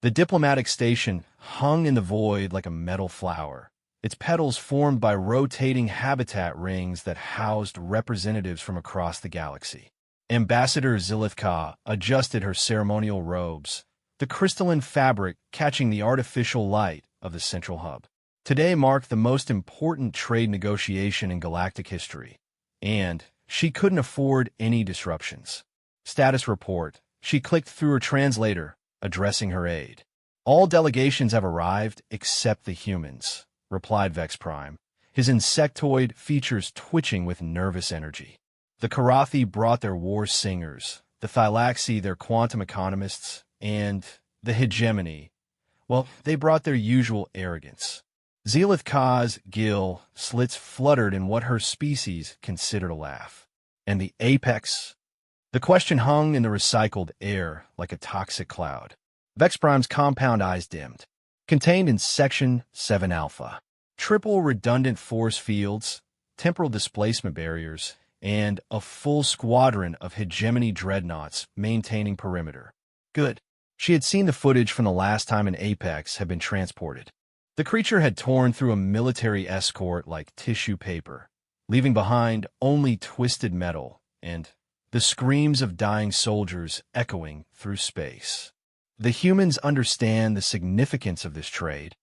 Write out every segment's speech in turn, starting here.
The diplomatic station hung in the void like a metal flower, its petals formed by rotating habitat rings that housed representatives from across the galaxy. Ambassador Zilithka adjusted her ceremonial robes, the crystalline fabric catching the artificial light of the central hub. Today marked the most important trade negotiation in galactic history, and she couldn't afford any disruptions. Status report. She clicked through her translator, addressing her aide. All delegations have arrived except the humans, replied Vex Prime, his insectoid features twitching with nervous energy. The Karathi brought their war singers, the Thylaxi their quantum economists, and the Hegemony, well, they brought their usual arrogance. Zelith Ka's gill slits fluttered in what her species considered a laugh. And the apex? The question hung in the recycled air like a toxic cloud. Vex Prime's compound eyes dimmed. Contained in Section 7 Alpha. Triple redundant force fields, temporal displacement barriers, and a full squadron of hegemony dreadnoughts maintaining perimeter. Good. She had seen the footage from the last time an Apex had been transported. The creature had torn through a military escort like tissue paper, leaving behind only twisted metal and the screams of dying soldiers echoing through space. The humans understand the significance of this trade.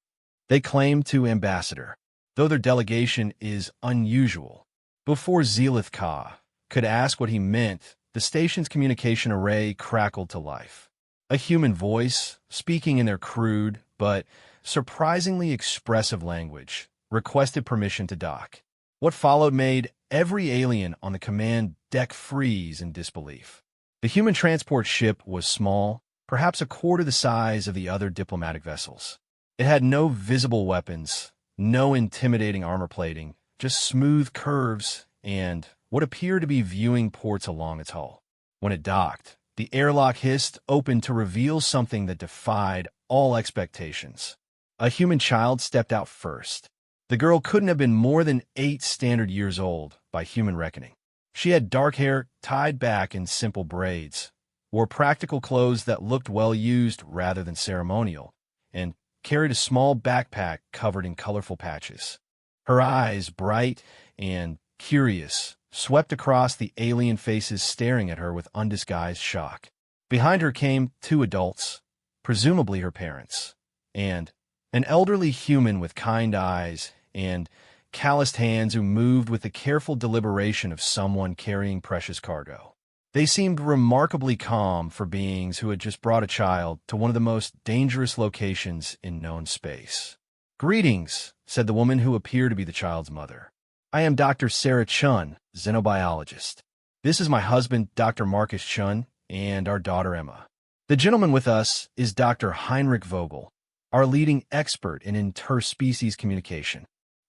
They claim to Ambassador, though their delegation is unusual. Before Zelith Ka could ask what he meant, the station's communication array crackled to life. A human voice, speaking in their crude but surprisingly expressive language, requested permission to dock. What followed made every alien on the command deck freeze in disbelief. The human transport ship was small, perhaps a quarter the size of the other diplomatic vessels. It had no visible weapons, no intimidating armor plating, just smooth curves and what appeared to be viewing ports along its hull. When it docked, the airlock hissed open to reveal something that defied all expectations. A human child stepped out first. The girl couldn't have been more than 8 standard years old by human reckoning. She had dark hair tied back in simple braids, wore practical clothes that looked well-used rather than ceremonial, and carried a small backpack covered in colorful patches. Her eyes, bright and curious, swept across the alien faces staring at her with undisguised shock. Behind her came 2 adults, presumably her parents, and an elderly human with kind eyes and calloused hands who moved with the careful deliberation of someone carrying precious cargo. They seemed remarkably calm for beings who had just brought a child to one of the most dangerous locations in known space. "Greetings," said the woman who appeared to be the child's mother. "I am Dr. Sarah Chun, xenobiologist. This is my husband, Dr. Marcus Chun, and our daughter Emma. The gentleman with us is Dr. Heinrich Vogel, our leading expert in interspecies communication."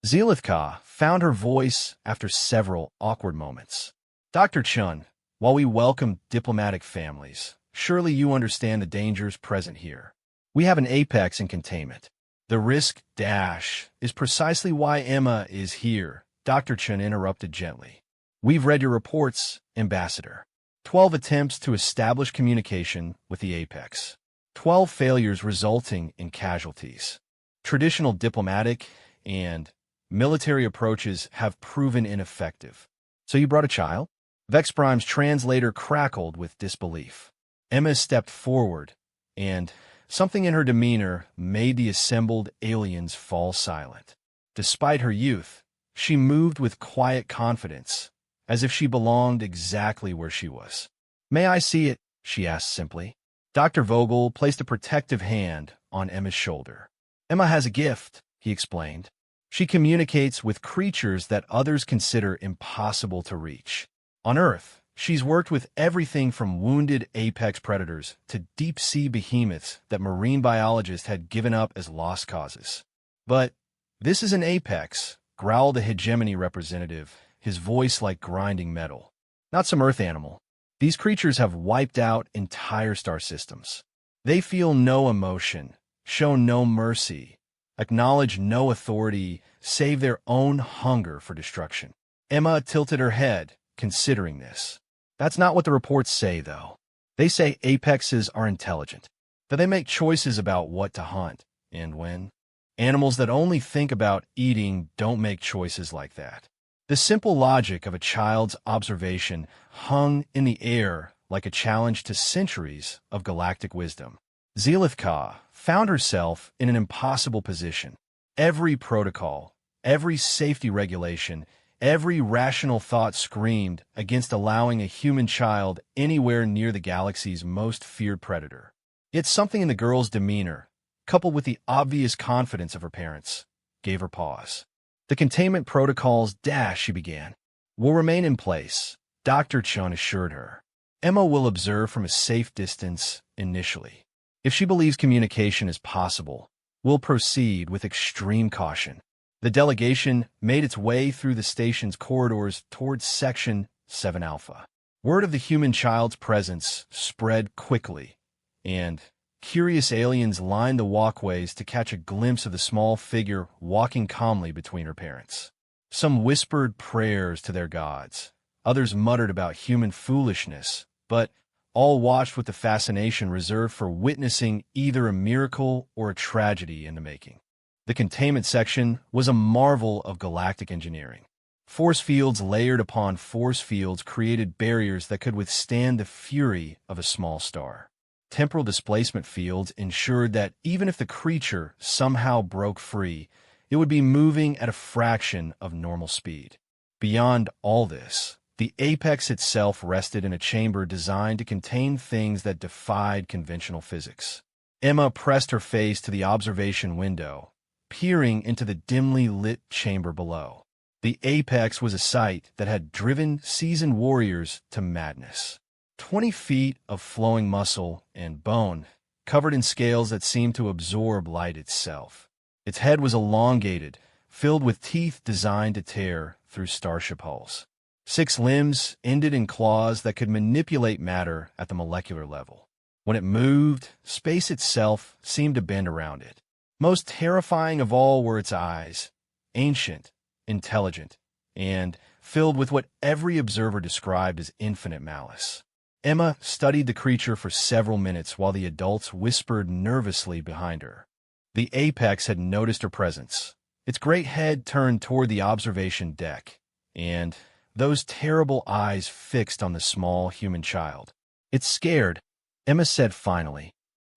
Zelithka found her voice after several awkward moments. "Dr. Chun, while we welcome diplomatic families, surely you understand the dangers present here. We have an apex in containment. The risk dash is precisely why Emma is here," Dr. Chun interrupted gently. "We've read your reports, Ambassador. 12 attempts to establish communication with the apex. 12 failures resulting in casualties. Traditional diplomatic and military approaches have proven ineffective. So you brought a child?" Vex Prime's translator crackled with disbelief. Emma stepped forward, and something in her demeanor made the assembled aliens fall silent. Despite her youth, she moved with quiet confidence, as if she belonged exactly where she was. "May I see it?" she asked simply. Dr. Vogel placed a protective hand on Emma's shoulder. "Emma has a gift," he explained. "She communicates with creatures that others consider impossible to reach. On Earth, she's worked with everything from wounded apex predators to deep-sea behemoths that marine biologists had given up as lost causes. But this is an apex," growled a hegemony representative, his voice like grinding metal. "Not some Earth animal. These creatures have wiped out entire star systems. They feel no emotion, show no mercy, acknowledge no authority save their own hunger for destruction." Emma tilted her head, considering this. "That's not what the reports say, though. They say apexes are intelligent. that they make choices about what to hunt and when. Animals that only think about eating don't make choices like that. The simple logic of a child's observation hung in the air like a challenge to centuries of galactic wisdom. Zelithka found herself in an impossible position. Every protocol, every safety regulation, every rational thought screamed against allowing a human child anywhere near the galaxy's most feared predator. Yet something in the girl's demeanor, coupled with the obvious confidence of her parents, gave her pause. "The containment protocols, she began, will remain in place," Dr. Chun assured her. "Emma will observe from a safe distance initially. If she believes communication is possible, we'll proceed with extreme caution." The delegation made its way through the station's corridors towards Section 7 Alpha. Word of the human child's presence spread quickly, and curious aliens lined the walkways to catch a glimpse of the small figure walking calmly between her parents. Some whispered prayers to their gods, others muttered about human foolishness, but all watched with the fascination reserved for witnessing either a miracle or a tragedy in the making. The containment section was a marvel of galactic engineering. Force fields layered upon force fields created barriers that could withstand the fury of a small star. Temporal displacement fields ensured that even if the creature somehow broke free, it would be moving at a fraction of normal speed. Beyond all this, the apex itself rested in a chamber designed to contain things that defied conventional physics. Emma pressed her face to the observation window, peering into the dimly lit chamber below. The apex was a sight that had driven seasoned warriors to madness. 20 feet of flowing muscle and bone, covered in scales that seemed to absorb light itself. Its head was elongated, filled with teeth designed to tear through starship hulls. 6 limbs ended in claws that could manipulate matter at the molecular level. When it moved, space itself seemed to bend around it. Most terrifying of all were its eyes, ancient, intelligent, and filled with what every observer described as infinite malice. Emma studied the creature for several minutes while the adults whispered nervously behind her. The apex had noticed her presence, its great head turned toward the observation deck, and those terrible eyes fixed on the small human child. "It's scared," Emma said finally.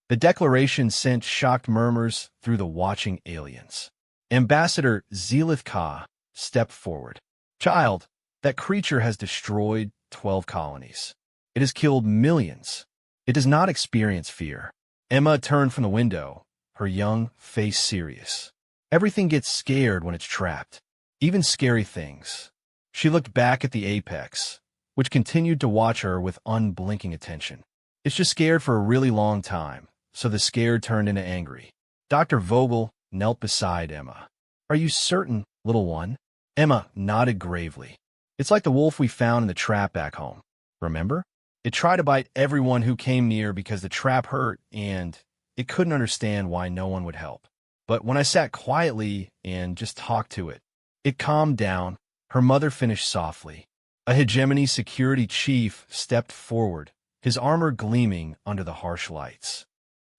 The declaration sent shocked murmurs through the watching aliens. Ambassador Zelithka stepped forward. "Child, that creature has destroyed 12 colonies. It has killed millions. It does not experience fear." Emma turned from the window, her young face serious. "Everything gets scared when it's trapped, even scary things." She looked back at the apex, which continued to watch her with unblinking attention. "It's just scared for a really long time, so the scared turned into angry." Dr. Vogel knelt beside Emma. "Are you certain, little one?" Emma nodded gravely. "It's like the wolf we found in the trap back home. Remember? It tried to bite everyone who came near because the trap hurt, and it couldn't understand why no one would help. But when I sat quietly and just talked to it, it calmed down." Her mother finished softly. A hegemony security chief stepped forward, his armor gleaming under the harsh lights.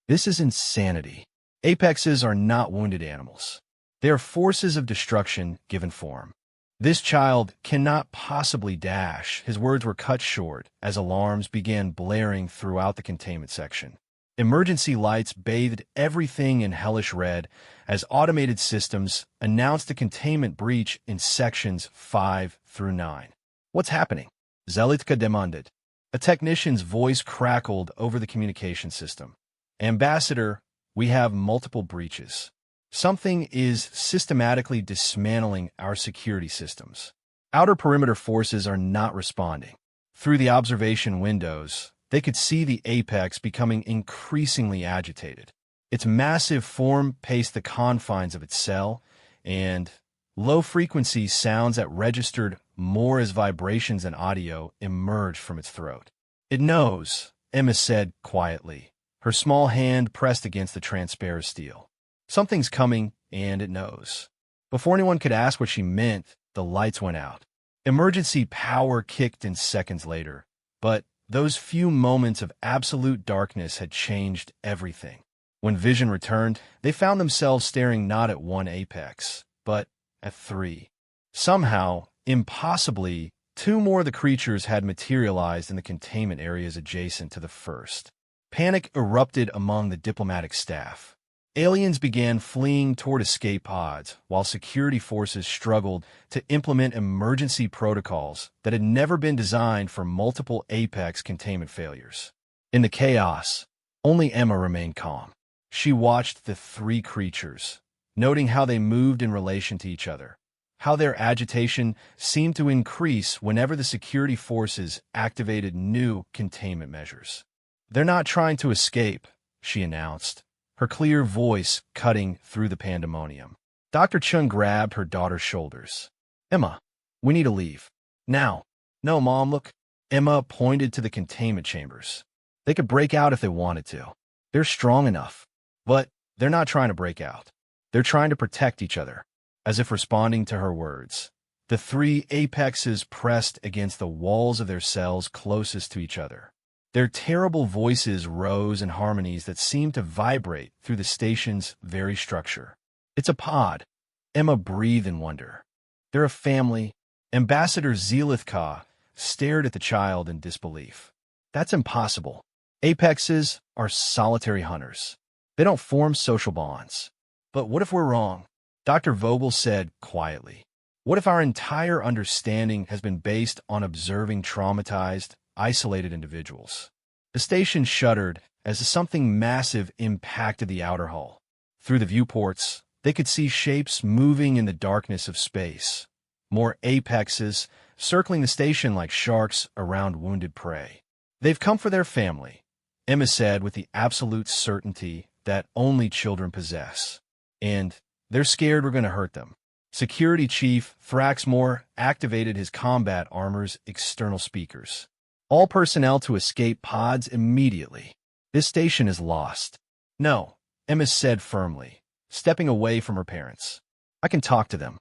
"This is insanity. Apexes are not wounded animals. They are forces of destruction given form. This child cannot possibly dash." His words were cut short as alarms began blaring throughout the containment section. Emergency lights bathed everything in hellish red as automated systems announced a containment breach in sections 5 through 9. "What's happening?" Zelitka demanded. A technician's voice crackled over the communication system. "Ambassador, we have multiple breaches. Something is systematically dismantling our security systems. Outer perimeter forces are not responding." Through the observation windows, they could see the apex becoming increasingly agitated. Its massive form paced the confines of its cell, and low-frequency sounds that registered more as vibrations and audio emerged from its throat. "It knows," Emma said quietly, her small hand pressed against the transparent steel. "Something's coming, and it knows." Before anyone could ask what she meant, the lights went out. Emergency power kicked in seconds later, but Those few moments of absolute darkness had changed everything. When vision returned, they found themselves staring not at one apex, but at three. Somehow, impossibly, two more of the creatures had materialized in the containment areas adjacent to the first. Panic erupted among the diplomatic staff. Aliens began fleeing toward escape pods, while security forces struggled to implement emergency protocols that had never been designed for multiple apex containment failures. In the chaos, only Emma remained calm. She watched the three creatures, noting how they moved in relation to each other, how their agitation seemed to increase whenever the security forces activated new containment measures. "They're not trying to escape," she announced, her clear voice cutting through the pandemonium. Dr. Chung grabbed her daughter's shoulders. "Emma, we need to leave. Now." "No, Mom, look." Emma pointed to the containment chambers. "They could break out if they wanted to. They're strong enough. But they're not trying to break out. They're trying to protect each other." As if responding to her words, the three apexes pressed against the walls of their cells closest to each other. Their terrible voices rose in harmonies that seemed to vibrate through the station's very structure. "It's a pod." Emma breathed in wonder. "They're a family." Ambassador Zelithka stared at the child in disbelief. "That's impossible. Apexes are solitary hunters. They don't form social bonds." "But what if we're wrong?" Dr. Vogel said quietly. "What if our entire understanding has been based on observing traumatized, isolated individuals?" The station shuddered as something massive impacted the outer hull. Through the viewports, they could see shapes moving in the darkness of space. More apexes, circling the station like sharks around wounded prey. "They've come for their family," Emma said with the absolute certainty that only children possess. "And they're scared we're going to hurt them." Security Chief Thraxmore activated his combat armor's external speakers. "All personnel to escape pods immediately. This station is lost." "No," Emma said firmly, stepping away from her parents. "I can talk to them."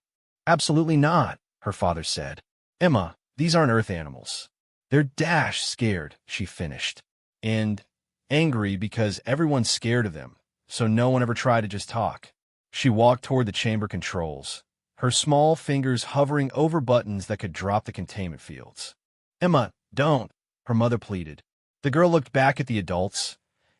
"Absolutely not," her father said. "Emma, these aren't Earth animals." "They're dash scared," she finished. "And angry because everyone's scared of them, so no one ever tried to just talk." She walked toward the chamber controls, her small fingers hovering over buttons that could drop the containment fields. "Emma, don't," her mother pleaded. The girl looked back at the adults,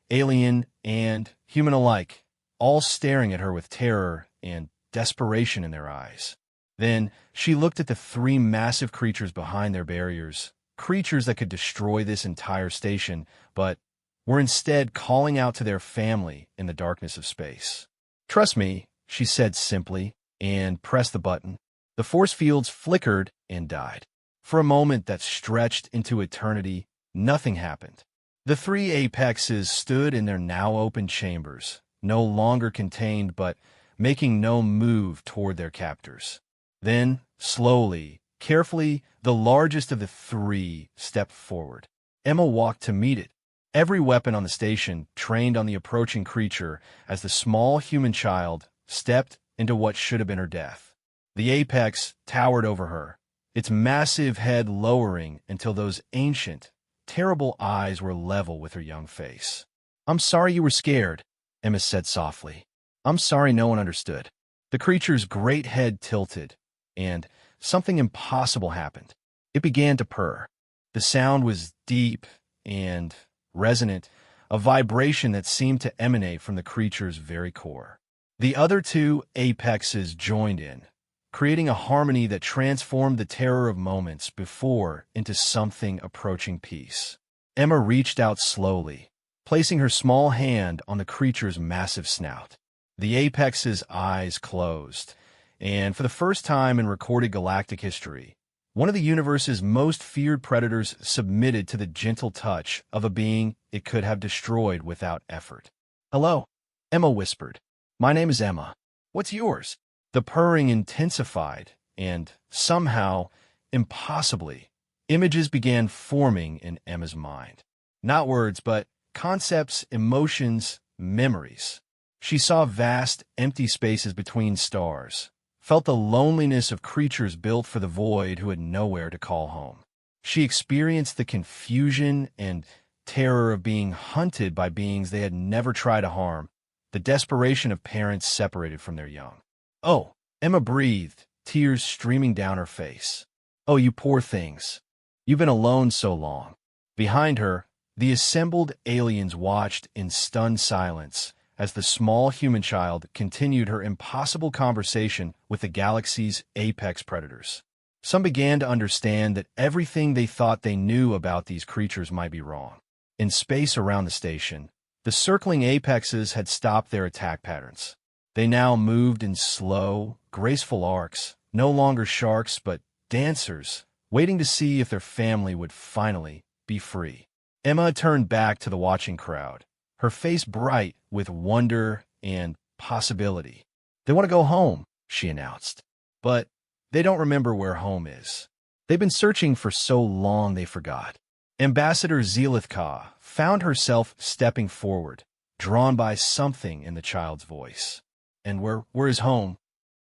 alien and human alike, all staring at her with terror and desperation in their eyes. Then she looked at the three massive creatures behind their barriers, creatures that could destroy this entire station, but were instead calling out to their family in the darkness of space. "Trust me," she said simply, and pressed the button. The force fields flickered and died. For a moment that stretched into eternity, nothing happened. The three apexes stood in their now open chambers, no longer contained but making no move toward their captors. Then, slowly, carefully, the largest of the three stepped forward. Emma walked to meet it, every weapon on the station trained on the approaching creature as the small human child stepped into what should have been her death. The apex towered over her, its massive head lowering until those ancient, terrible eyes were level with her young face. "I'm sorry you were scared," Emma said softly. "I'm sorry no one understood." The creature's great head tilted, and something impossible happened. It began to purr. The sound was deep and resonant, a vibration that seemed to emanate from the creature's very core. The other two apexes joined in, creating a harmony that transformed the terror of moments before into something approaching peace. Emma reached out slowly, placing her small hand on the creature's massive snout. The apex's eyes closed, and for the first time in recorded galactic history, one of the universe's most feared predators submitted to the gentle touch of a being it could have destroyed without effort. "Hello," Emma whispered. "My name is Emma. What's yours?" The purring intensified, and somehow, impossibly, images began forming in Emma's mind. Not words, but concepts, emotions, memories. She saw vast, empty spaces between stars, felt the loneliness of creatures built for the void who had nowhere to call home. She experienced the confusion and terror of being hunted by beings they had never tried to harm, the desperation of parents separated from their young. "Oh," Emma breathed, tears streaming down her face. "Oh, you poor things. You've been alone so long." Behind her, the assembled aliens watched in stunned silence as the small human child continued her impossible conversation with the galaxy's apex predators. Some began to understand that everything they thought they knew about these creatures might be wrong. In space around the station, the circling apexes had stopped their attack patterns. They now moved in slow, graceful arcs, no longer sharks but dancers, waiting to see if their family would finally be free. Emma turned back to the watching crowd, her face bright with wonder and possibility. "They want to go home," she announced. "But they don't remember where home is. They've been searching for so long they forgot." Ambassador Zelithka found herself stepping forward, drawn by something in the child's voice. "And where is home?"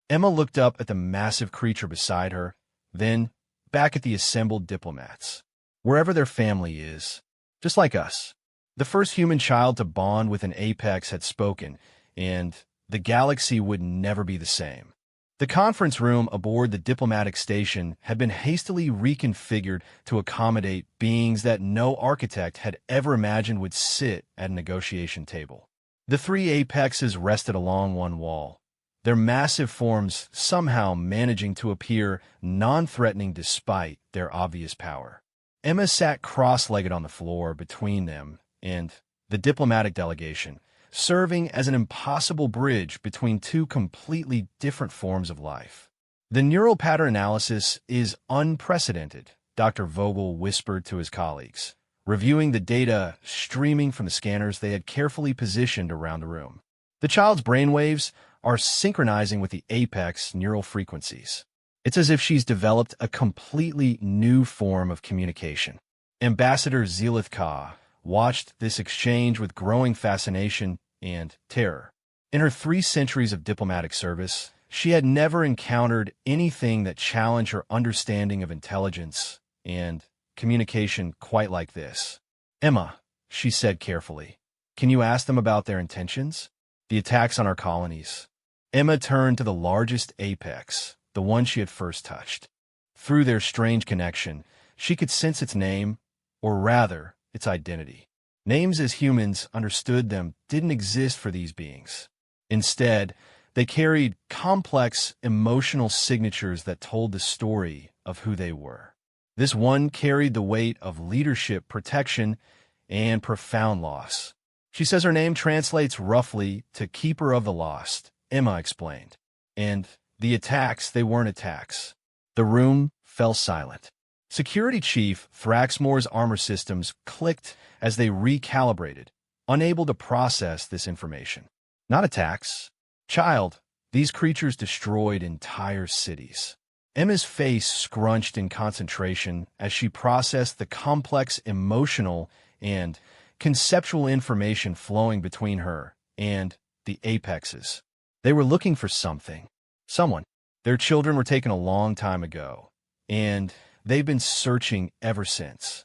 Emma looked up at the massive creature beside her, then back at the assembled diplomats. "Wherever their family is, just like us." The first human child to bond with an apex had spoken, and the galaxy would never be the same. The conference room aboard the diplomatic station had been hastily reconfigured to accommodate beings that no architect had ever imagined would sit at a negotiation table. The three apexes rested along one wall, their massive forms somehow managing to appear non-threatening despite their obvious power. Emma sat cross-legged on the floor between them and the diplomatic delegation, serving as an impossible bridge between two completely different forms of life. "The neural pattern analysis is unprecedented," Dr. Vogel whispered to his colleagues, reviewing the data streaming from the scanners they had carefully positioned around the room. "The child's brainwaves are synchronizing with the apex neural frequencies. It's as if she's developed a completely new form of communication." Ambassador Zelithka watched this exchange with growing fascination and terror. In her 3 centuries of diplomatic service, she had never encountered anything that challenged her understanding of intelligence and communication quite like this. "Emma," she said carefully, "can you ask them about their intentions? The attacks on our colonies." Emma turned to the largest apex, the one she had first touched. Through their strange connection, she could sense its name, or rather, its identity. Names as humans understood them didn't exist for these beings. Instead, they carried complex emotional signatures that told the story of who they were. This one carried the weight of leadership, protection, and profound loss. "She says her name translates roughly to Keeper of the Lost," Emma explained. "And the attacks, they weren't attacks." The room fell silent. Security Chief Thraxmore's armor systems clicked as they recalibrated, unable to process this information. "Not attacks. Child, these creatures destroyed entire cities." Emma's face scrunched in concentration as she processed the complex emotional and conceptual information flowing between her and the apexes. They were looking for something. Someone. Their children were taken a long time ago, and they've been searching ever since.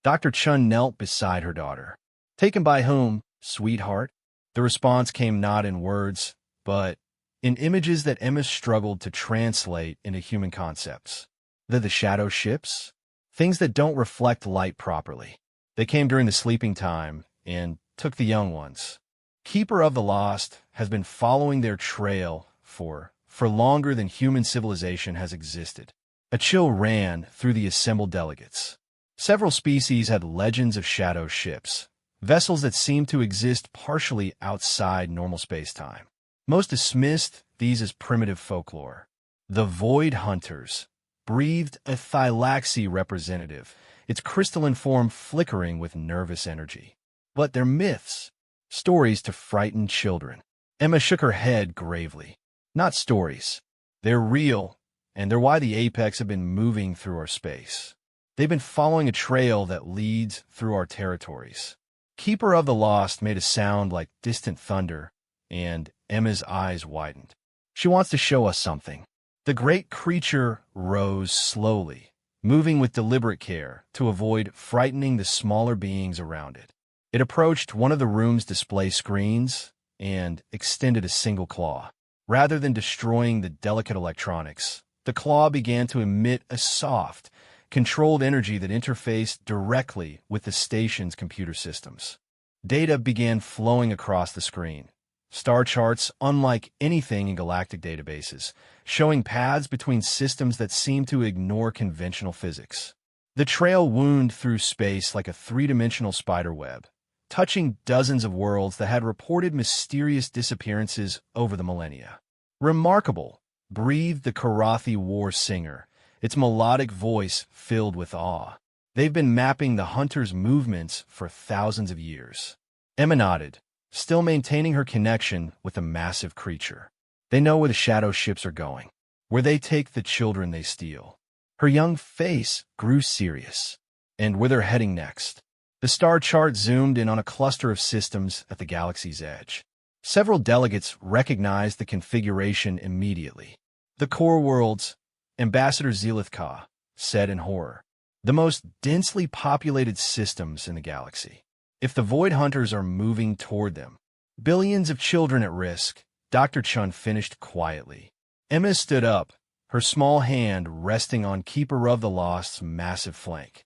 Dr. Chun knelt beside her daughter. "Taken by whom, sweetheart?" The response came not in words, but in images that Emma struggled to translate into human concepts. "They're the shadow ships? Things that don't reflect light properly. They came during the sleeping time and took the young ones. Keeper of the Lost has been following their trail for longer than human civilization has existed." A chill ran through the assembled delegates. Several species had legends of shadow ships, vessels that seemed to exist partially outside normal space-time. Most dismissed these as primitive folklore. The Void Hunters breathed a Thylaxi representative, its crystalline form flickering with nervous energy. But they're myths, stories to frighten children. Emma shook her head gravely. "Not stories. They're real, and they're why the apex have been moving through our space. They've been following a trail that leads through our territories." Keeper of the Lost made a sound like distant thunder, and Emma's eyes widened. "She wants to show us something." The great creature rose slowly, moving with deliberate care to avoid frightening the smaller beings around it. It approached one of the room's display screens and extended a single claw. Rather than destroying the delicate electronics, the claw began to emit a soft, controlled energy that interfaced directly with the station's computer systems. Data began flowing across the screen. Star charts unlike anything in galactic databases, showing paths between systems that seemed to ignore conventional physics. The trail wound through space like a three-dimensional spider web, touching dozens of worlds that had reported mysterious disappearances over the millennia. "Remarkable," breathed the Karathi war singer, its melodic voice filled with awe. "They've been mapping the hunters' movements for thousands of years." Emma nodded, still maintaining her connection with the massive creature. "They know where the shadow ships are going, where they take the children they steal." Her young face grew serious. "And where they're heading next." The star chart zoomed in on a cluster of systems at the galaxy's edge. Several delegates recognized the configuration immediately. "The core worlds," Ambassador Zelithka said in horror. "The most densely populated systems in the galaxy. If the Void Hunters are moving toward them, billions of children at risk," Dr. Chun finished quietly. Emma stood up, her small hand resting on Keeper of the Lost's massive flank.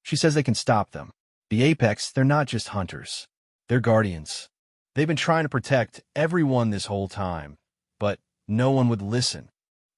"She says they can stop them. The Apex, they're not just hunters. They're guardians. They've been trying to protect everyone this whole time, but no one would listen.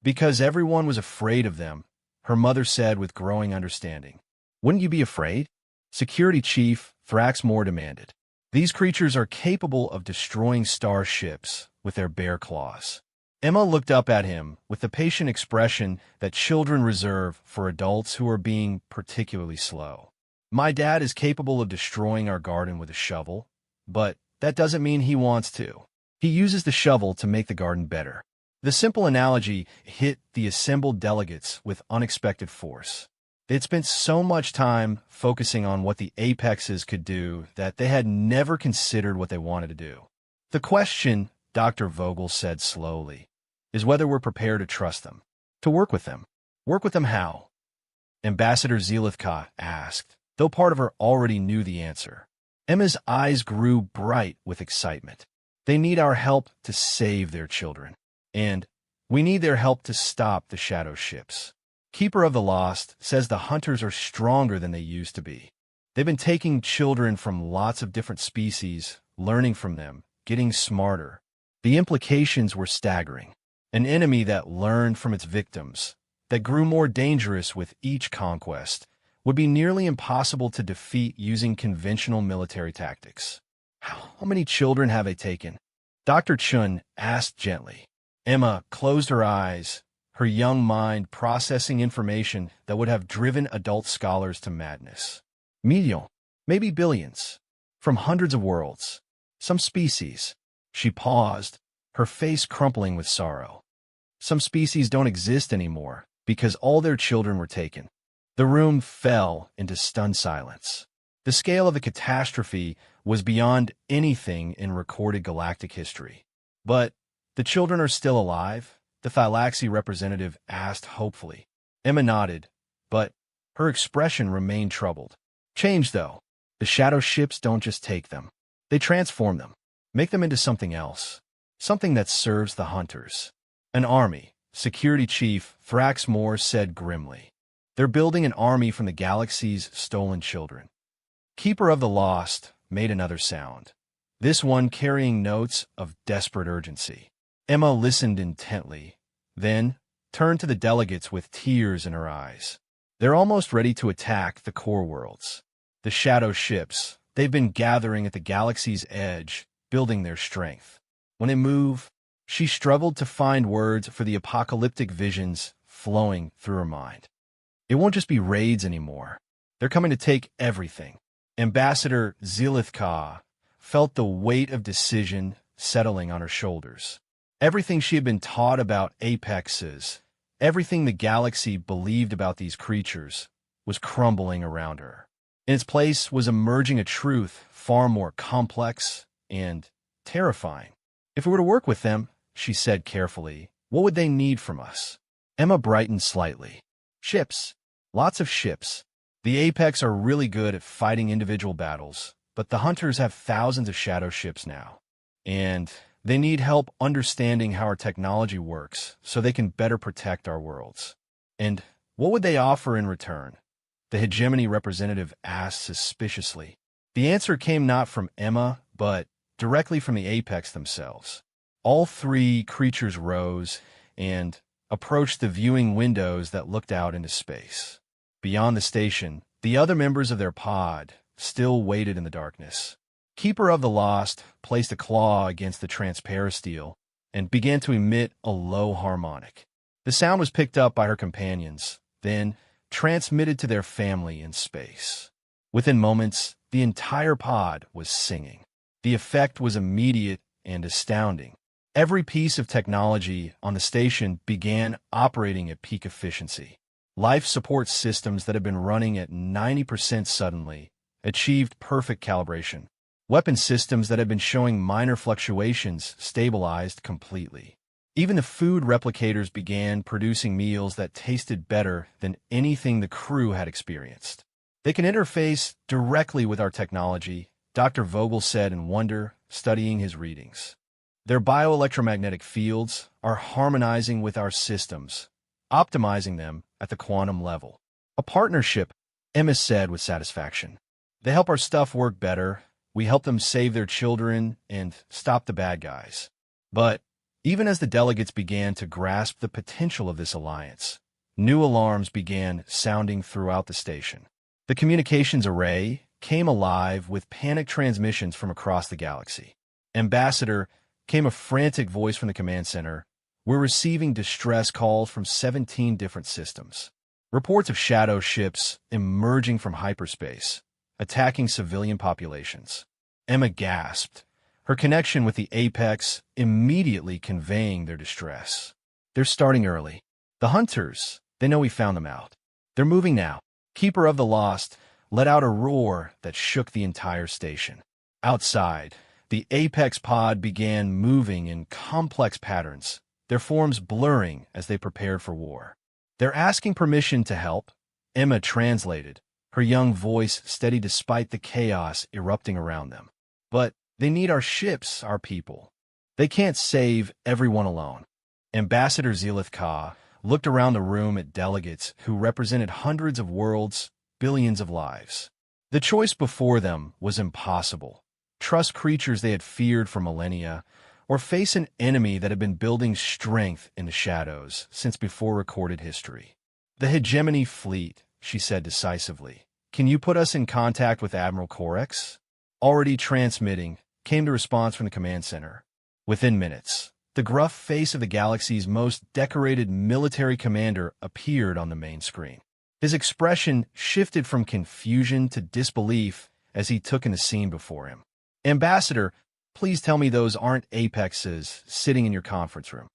Because everyone was afraid of them," her mother said with growing understanding. "Wouldn't you be afraid?" Security Chief Thraxmore demanded. "These creatures are capable of destroying starships with their bare claws." Emma looked up at him with the patient expression that children reserve for adults who are being particularly slow. "My dad is capable of destroying our garden with a shovel, but that doesn't mean he wants to. He uses the shovel to make the garden better." The simple analogy hit the assembled delegates with unexpected force. They'd spent so much time focusing on what the Apexes could do that they had never considered what they wanted to do. "The question," Dr. Vogel said slowly, "is whether we're prepared to trust them, to work with them." "Work with them how?" Ambassador Zelithka asked, though part of her already knew the answer. Emma's eyes grew bright with excitement. "They need our help to save their children. And we need their help to stop the shadow ships. Keeper of the Lost says the hunters are stronger than they used to be. They've been taking children from lots of different species, learning from them, getting smarter." The implications were staggering. An enemy that learned from its victims, that grew more dangerous with each conquest, would be nearly impossible to defeat using conventional military tactics. "How many children have they taken?" Dr. Chun asked gently. Emma closed her eyes, her young mind processing information that would have driven adult scholars to madness. "Millions, maybe billions, from hundreds of worlds, some species." She paused, her face crumpling with sorrow. "Some species don't exist anymore because all their children were taken." The room fell into stunned silence. The scale of the catastrophe was beyond anything in recorded galactic history. "But the children are still alive?" the Thylaxi representative asked hopefully. Emma nodded, but her expression remained troubled. "Change, though. The shadow ships don't just take them. They transform them, make them into something else, something that serves the hunters." "An army," Security Chief Thraxmore said grimly. "They're building an army from the galaxy's stolen children." Keeper of the Lost made another sound, this one carrying notes of desperate urgency. Emma listened intently, then turned to the delegates with tears in her eyes. "They're almost ready to attack the core worlds. The shadow ships, they've been gathering at the galaxy's edge, building their strength. When they move," she struggled to find words for the apocalyptic visions flowing through her mind. "It won't just be raids anymore. They're coming to take everything." Ambassador Zelithka felt the weight of decision settling on her shoulders. Everything she had been taught about apexes, everything the galaxy believed about these creatures, was crumbling around her. In its place was emerging a truth far more complex and terrifying. "If we were to work with them," she said carefully, "what would they need from us?" Emma brightened slightly. "Ships. Lots of ships. The Apex are really good at fighting individual battles, but the Hunters have thousands of shadow ships now. And they need help understanding how our technology works so they can better protect our worlds. And what would they offer in return? The hegemony representative asked suspiciously. The answer came not from Emma, but directly from the Apex themselves. All three creatures rose and approached the viewing windows that looked out into space. Beyond the station, the other members of their pod still waited in the darkness. Keeper of the Lost placed a claw against the transparisteel and began to emit a low harmonic. The sound was picked up by her companions, then transmitted to their family in space. Within moments, the entire pod was singing. The effect was immediate and astounding. Every piece of technology on the station began operating at peak efficiency. Life support systems that had been running at 90% suddenly achieved perfect calibration. Weapon systems that had been showing minor fluctuations stabilized completely. Even the food replicators began producing meals that tasted better than anything the crew had experienced. They can interface directly with our technology, Dr. Vogel said in wonder, studying his readings. Their bioelectromagnetic fields are harmonizing with our systems, optimizing them at the quantum level. A partnership, Emma said with satisfaction. They help our stuff work better, we help them save their children and stop the bad guys. But even as the delegates began to grasp the potential of this alliance, new alarms began sounding throughout the station. The communications array came alive with panic transmissions from across the galaxy. Ambassador, came a frantic voice from the command center. We're receiving distress calls from 17 different systems. Reports of shadow ships emerging from hyperspace, attacking civilian populations. Emma gasped, her connection with the Apex immediately conveying their distress. They're starting early. The Hunters, they know we found them out. They're moving now. Keeper of the Lost let out a roar that shook the entire station. Outside, the Apex pod began moving in complex patterns, their forms blurring as they prepared for war. They're asking permission to help, Emma translated, her young voice steady despite the chaos erupting around them. But they need our ships, our people. They can't save everyone alone. Ambassador Zelith Ka looked around the room at delegates who represented hundreds of worlds, billions of lives. The choice before them was impossible. Trust creatures they had feared for millennia, or face an enemy that had been building strength in the shadows since before recorded history. The hegemony fleet, she said decisively. Can you put us in contact with Admiral Corex? Already transmitting, came the response from the command center. Within minutes, the gruff face of the galaxy's most decorated military commander appeared on the main screen. His expression shifted from confusion to disbelief as he took in the scene before him. Ambassador, please tell me those aren't Apexes sitting in your conference room.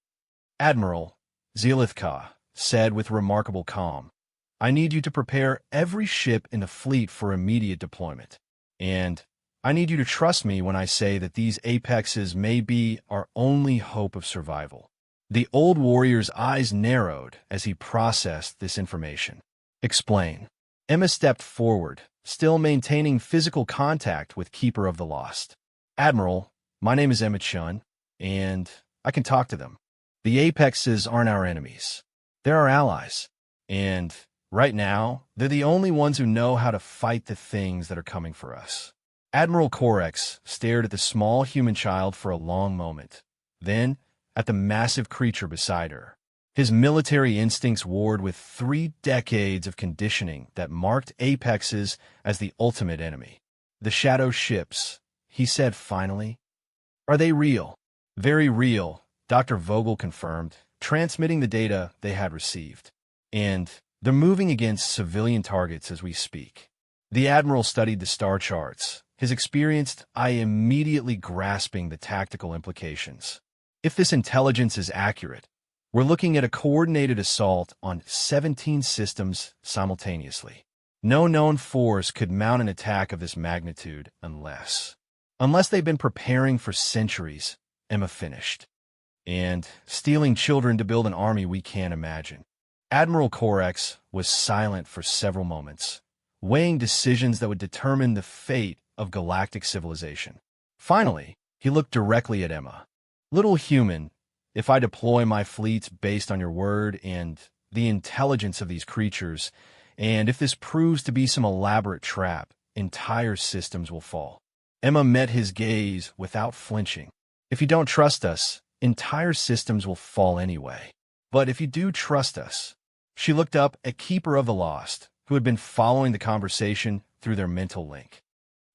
Admiral, Zelith Ka said with remarkable calm, I need you to prepare every ship in the fleet for immediate deployment. And I need you to trust me when I say that these Apexes may be our only hope of survival. The old warrior's eyes narrowed as he processed this information. Explain. Emma stepped forward, still maintaining physical contact with Keeper of the Lost. Admiral, my name is Emma Chun, and I can talk to them. The Apexes aren't our enemies. They're our allies. And right now, they're the only ones who know how to fight the things that are coming for us. Admiral Corex stared at the small human child for a long moment, then at the massive creature beside her. His military instincts warred with 3 decades of conditioning that marked Apexes as the ultimate enemy. The shadow ships, he said finally. Are they real? Very real, Dr. Vogel confirmed, transmitting the data they had received. And they're moving against civilian targets as we speak. The Admiral studied the star charts, his experienced eye immediately grasping the tactical implications. If this intelligence is accurate, we're looking at a coordinated assault on 17 systems simultaneously. No known force could mount an attack of this magnitude unless they've been preparing for centuries, Emma finished. And stealing children to build an army we can't imagine. Admiral Corex was silent for several moments, weighing decisions that would determine the fate of galactic civilization. Finally, he looked directly at Emma. "Little human, if I deploy my fleets based on your word and the intelligence of these creatures, and if this proves to be some elaborate trap, entire systems will fall." Emma met his gaze without flinching. "If you don't trust us, entire systems will fall anyway. But if you do trust us..." She looked up at Keeper of the Lost, who had been following the conversation through their mental link.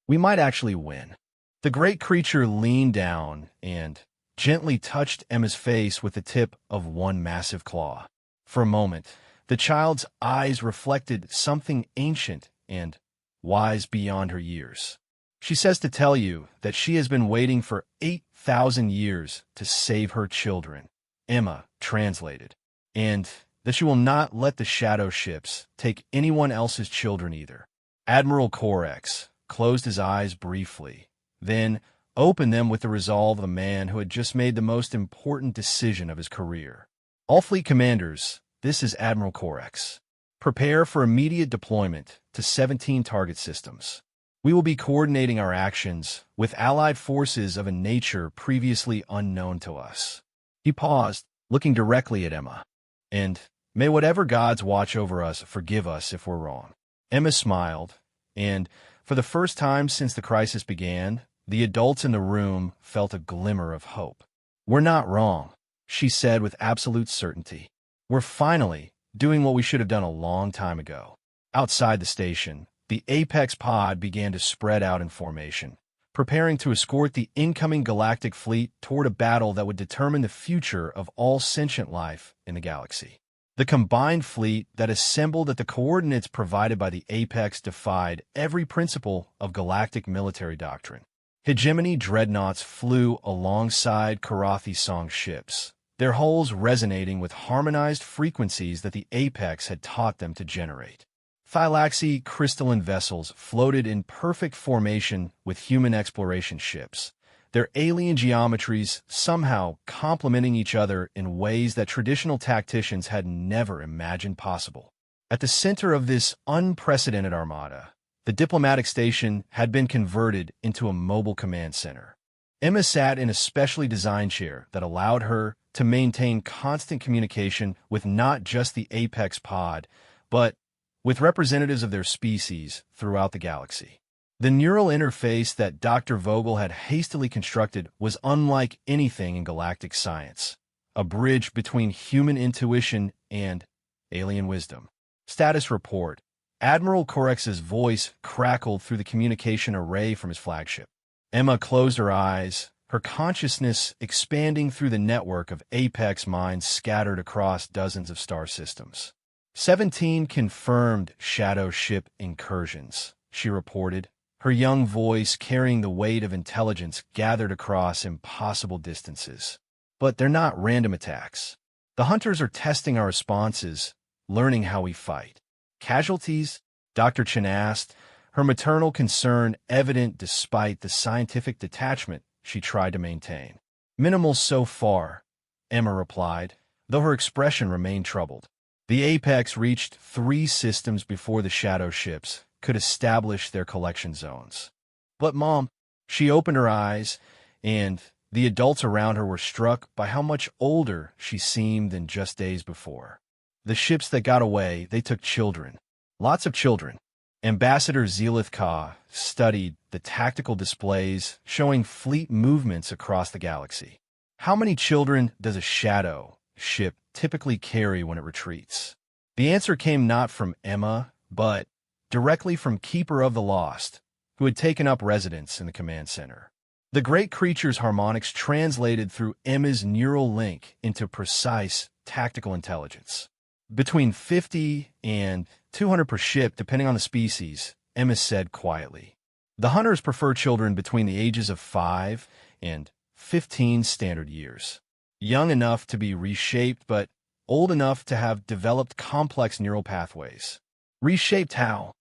"We might actually win." The great creature leaned down and gently touched Emma's face with the tip of one massive claw. For a moment, the child's eyes reflected something ancient and wise beyond her years. "She says to tell you that she has been waiting for 8,000 years to save her children," Emma translated, "and that she will not let the shadow ships take anyone else's children either." Admiral Corex closed his eyes briefly, then opened them with the resolve of a man who had just made the most important decision of his career. "All fleet commanders, this is Admiral Corex. Prepare for immediate deployment to 17 target systems. We will be coordinating our actions with allied forces of a nature previously unknown to us." He paused, looking directly at Emma. "And may whatever gods watch over us forgive us if we're wrong." Emma smiled, and for the first time since the crisis began, the adults in the room felt a glimmer of hope. "We're not wrong," she said with absolute certainty. "We're finally doing what we should have done a long time ago." Outside the station, the Apex pod began to spread out in formation, preparing to escort the incoming galactic fleet toward a battle that would determine the future of all sentient life in the galaxy. The combined fleet that assembled at the coordinates provided by the Apex defied every principle of galactic military doctrine. Hegemony dreadnoughts flew alongside Karathi-Song ships, their hulls resonating with harmonized frequencies that the Apex had taught them to generate. Thylaxi crystalline vessels floated in perfect formation with human exploration ships, their alien geometries somehow complementing each other in ways that traditional tacticians had never imagined possible. At the center of this unprecedented armada, the diplomatic station had been converted into a mobile command center. Emma sat in a specially designed chair that allowed her to maintain constant communication with not just the Apex pod, but with representatives of their species throughout the galaxy. The neural interface that Dr. Vogel had hastily constructed was unlike anything in galactic science, a bridge between human intuition and alien wisdom. Status report. Admiral Corex's voice crackled through the communication array from his flagship. Emma closed her eyes, her consciousness expanding through the network of Apex minds scattered across dozens of star systems. 17 confirmed shadow ship incursions, she reported, her young voice carrying the weight of intelligence gathered across impossible distances. "But they're not random attacks. The hunters are testing our responses, learning how we fight." "Casualties?" Dr. Chen asked, her maternal concern evident despite the scientific detachment she tried to maintain. "Minimal so far," Emma replied, though her expression remained troubled. The Apex reached 3 systems before the shadow ships could establish their collection zones. "But Mom," she opened her eyes, and the adults around her were struck by how much older she seemed than just days before. "The ships that got away, they took children. Lots of children." Ambassador Zelith Ka studied the tactical displays showing fleet movements across the galaxy. "How many children does a shadow ship typically carry when it retreats?" The answer came not from Emma, but directly from Keeper of the Lost, who had taken up residence in the command center. The great creature's harmonics translated through Emma's neural link into precise tactical intelligence. "Between 50 and 200 per ship, depending on the species," Emma said quietly. "The hunters prefer children between the ages of 5 and 15 standard years. Young enough to be reshaped, but old enough to have developed complex neural pathways." "Reshaped how?"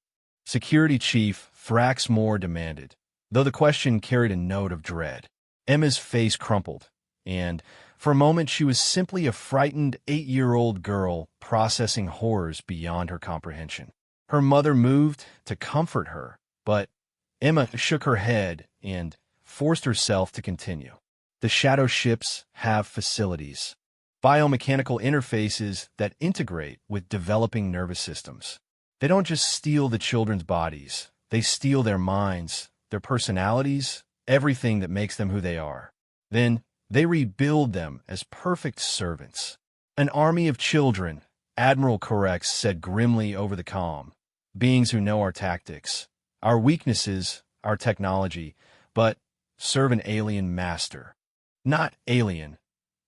Security Chief Thraxmore demanded, though the question carried a note of dread. Emma's face crumpled, and For a moment, she was simply a frightened 8-year-old girl processing horrors beyond her comprehension. Her mother moved to comfort her, but Emma shook her head and forced herself to continue. The shadow ships have facilities, biomechanical interfaces that integrate with developing nervous systems. They don't just steal the children's bodies, they steal their minds, their personalities, everything that makes them who they are. Then they rebuild them as perfect servants. An army of children, Admiral Corex said grimly over the comm. Beings who know our tactics, our weaknesses, our technology, but serve an alien master. Not alien,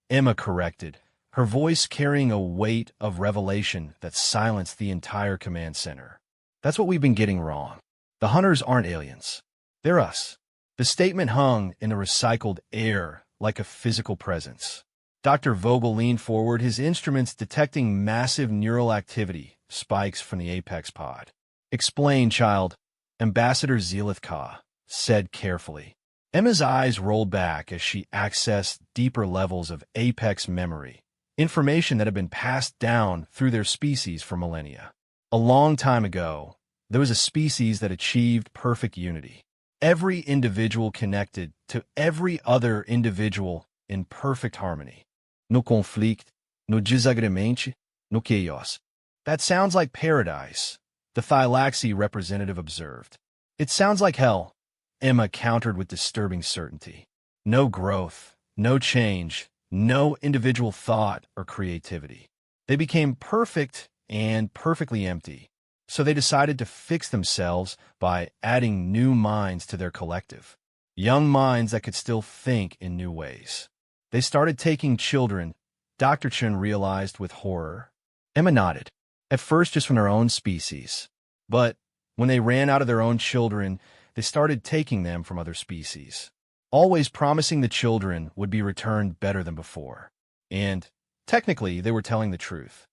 Emma corrected, her voice carrying a weight of revelation that silenced the entire command center. That's what we've been getting wrong. The hunters aren't aliens. They're us. The statement hung in the recycled air like a physical presence. Dr. Vogel leaned forward, his instruments detecting massive neural activity, spikes from the Apex pod. Explain, child, Ambassador Zelithka said carefully. Emma's eyes rolled back as she accessed deeper levels of Apex memory, information that had been passed down through their species for millennia. A long time ago, there was a species that achieved perfect unity. Every individual connected to every other individual in perfect harmony. No conflict, no desagreement, no chaos. That sounds like paradise, the Thylaxi representative observed. It sounds like hell, Emma countered with disturbing certainty. No growth, no change, no individual thought or creativity. They became perfect and perfectly empty, so they decided to fix themselves by adding new minds to their collective. Young minds that could still think in new ways. They started taking children, Dr. Chen realized with horror. Emma nodded, at first just from their own species. But when they ran out of their own children, they started taking them from other species, always promising the children would be returned better than before. And, technically, they were telling the truth.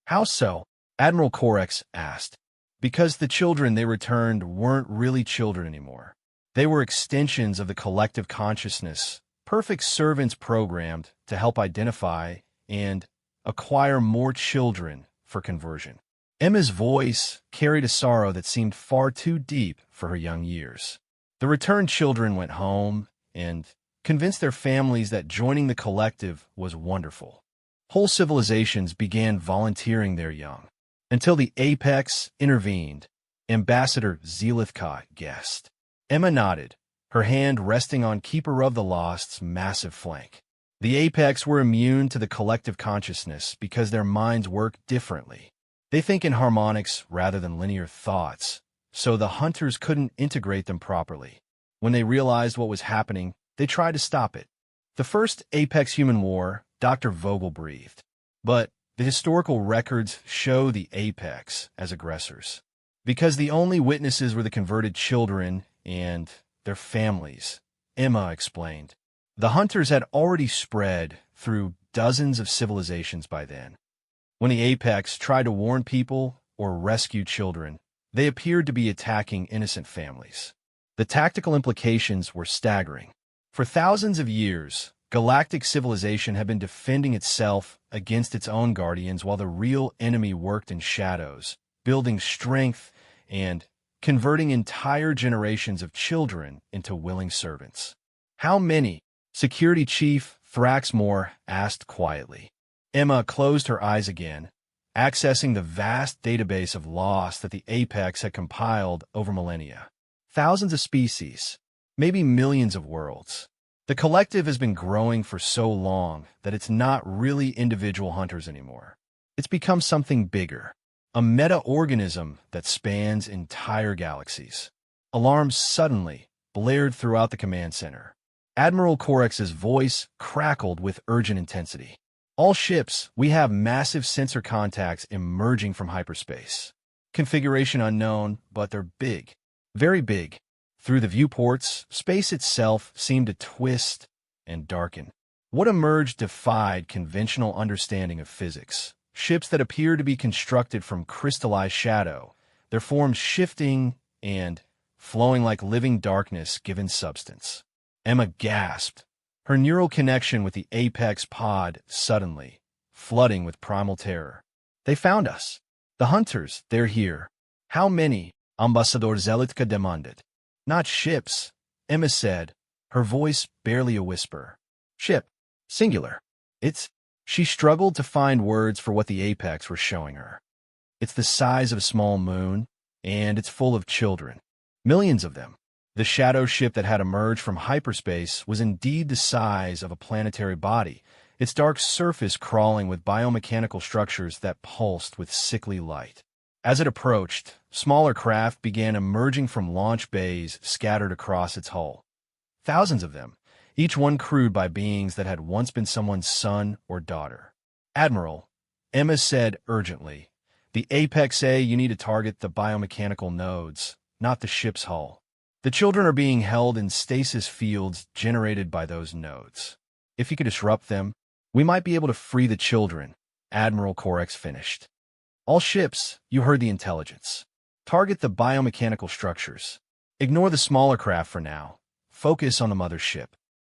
How so? Admiral Corex asked. Because the children they returned weren't really children anymore. They were extensions of the collective consciousness, perfect servants programmed to help identify and acquire more children for conversion. Emma's voice carried a sorrow that seemed far too deep for her young years. The returned children went home and convinced their families that joining the collective was wonderful. Whole civilizations began volunteering their young, until the Apex intervened, Ambassador Zelithka guessed. Emma nodded, her hand resting on Keeper of the Lost's massive flank. The Apex were immune to the collective consciousness because their minds work differently. They think in harmonics rather than linear thoughts, so the hunters couldn't integrate them properly. When they realized what was happening, they tried to stop it. The first Apex-human war, Dr. Vogel breathed. But the historical records show the Apex as aggressors, because the only witnesses were the converted children and their families, Emma explained. The hunters had already spread through dozens of civilizations by then. When the Apex tried to warn people or rescue children, they appeared to be attacking innocent families. The tactical implications were staggering. For thousands of years, galactic civilization had been defending itself against its own guardians while the real enemy worked in shadows, building strength and converting entire generations of children into willing servants. How many? Security Chief Thraxmore asked quietly. Emma closed her eyes again, accessing the vast database of loss that the Apex had compiled over millennia. Thousands of species, maybe millions of worlds. The collective has been growing for so long that it's not really individual hunters anymore. It's become something bigger, a meta-organism that spans entire galaxies. Alarms suddenly blared throughout the command center. Admiral Corex's voice crackled with urgent intensity. All ships, we have massive sensor contacts emerging from hyperspace. Configuration unknown, but they're big. Very big. Through the viewports, space itself seemed to twist and darken. What emerged defied conventional understanding of physics. Ships that appeared to be constructed from crystallized shadow, their forms shifting and flowing like living darkness given substance. Emma gasped, her neural connection with the apex pod suddenly flooding with primal terror. They found us. The hunters, they're here. How many? Ambassador Zelitka demanded. Not ships, Emma said, her voice barely a whisper. Ship. Singular. It's... She struggled to find words for what the apex were showing her. It's the size of a small moon, and it's full of children. Millions of them. The shadow ship that had emerged from hyperspace was indeed the size of a planetary body, its dark surface crawling with biomechanical structures that pulsed with sickly light. As it approached, smaller craft began emerging from launch bays scattered across its hull. Thousands of them, each one crewed by beings that had once been someone's son or daughter. Admiral, Emma said urgently, the Apex A, you need to target the biomechanical nodes, not the ship's hull. The children are being held in stasis fields generated by those nodes. If you could disrupt them, we might be able to free the children, Admiral Corex finished. All ships, you heard the intelligence. Target the biomechanical structures. Ignore the smaller craft for now. Focus on the mothership.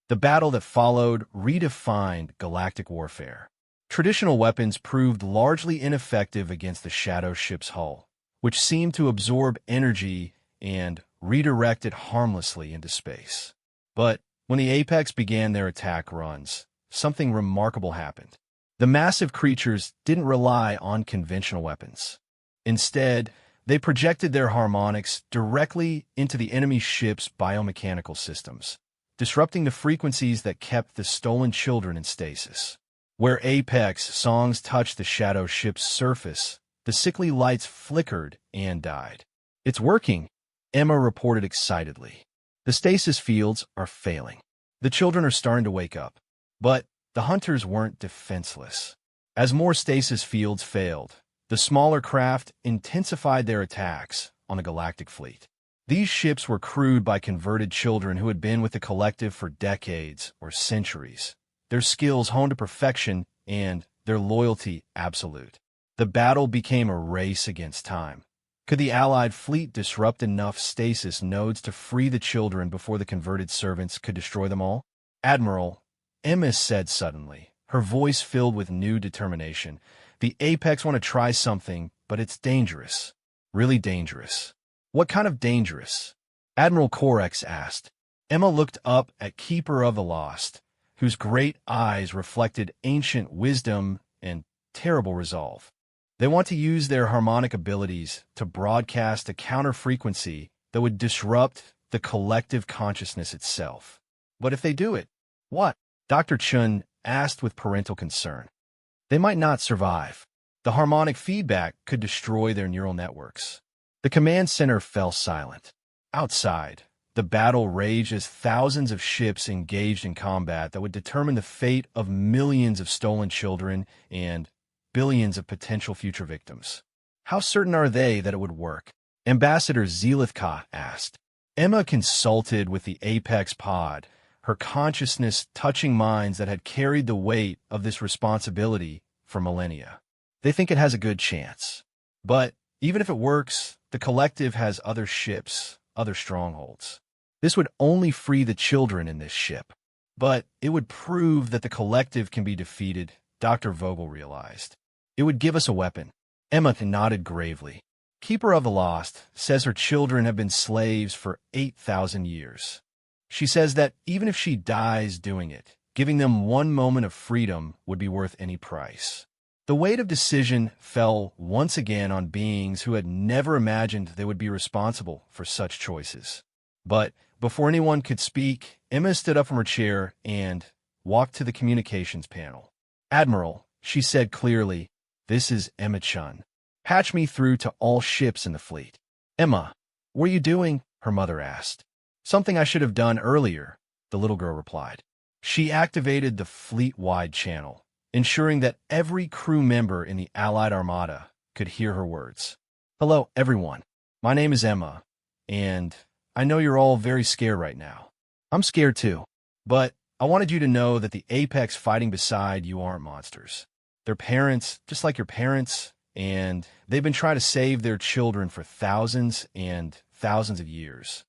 The battle that followed redefined galactic warfare. Traditional weapons proved largely ineffective against the shadow ship's hull, which seemed to absorb energy and redirect it harmlessly into space. But when the Apex began their attack runs, something remarkable happened. The massive creatures didn't rely on conventional weapons. Instead, they projected their harmonics directly into the enemy ship's biomechanical systems, disrupting the frequencies that kept the stolen children in stasis. Where Apex songs touched the shadow ship's surface, the sickly lights flickered and died. It's working, Emma reported excitedly. The stasis fields are failing. The children are starting to wake up. But the hunters weren't defenseless. As more stasis fields failed, the smaller craft intensified their attacks on the galactic fleet. These ships were crewed by converted children who had been with the collective for decades or centuries, their skills honed to perfection and their loyalty absolute. The battle became a race against time. Could the Allied fleet disrupt enough stasis nodes to free the children before the converted servants could destroy them all? Admiral, Emma said suddenly, her voice filled with new determination. The Apex want to try something, but it's dangerous. Really dangerous. What kind of dangerous? Admiral Corex asked. Emma looked up at Keeper of the Lost, whose great eyes reflected ancient wisdom and terrible resolve. They want to use their harmonic abilities to broadcast a counter-frequency that would disrupt the collective consciousness itself. But if they do it, what? Dr. Chun asked with parental concern. They might not survive. The harmonic feedback could destroy their neural networks. The command center fell silent. Outside, the battle raged as thousands of ships engaged in combat that would determine the fate of millions of stolen children and billions of potential future victims. How certain are they that it would work? Ambassador Zelithka asked. Emma consulted with the Apex pod, her consciousness touching minds that had carried the weight of this responsibility for millennia. They think it has a good chance. But even if it works, the collective has other ships, other strongholds. This would only free the children in this ship. But it would prove that the collective can be defeated, Dr. Vogel realized. It would give us a weapon. Emma nodded gravely. Keeper of the Lost says her children have been slaves for 8,000 years. She says that even if she dies doing it, giving them one moment of freedom would be worth any price. The weight of decision fell once again on beings who had never imagined they would be responsible for such choices. But before anyone could speak, Emma stood up from her chair and walked to the communications panel. Admiral, she said clearly, this is Emma Chun. Patch me through to all ships in the fleet. Emma, what are you doing? Her mother asked. Something I should have done earlier, the little girl replied. She activated the fleet-wide channel, ensuring that every crew member in the Allied Armada could hear her words. Hello, everyone. My name is Emma, and I know you're all very scared right now. I'm scared too, but I wanted you to know that the Apex fighting beside you aren't monsters. They're parents, just like your parents, and they've been trying to save their children for thousands and thousands of years.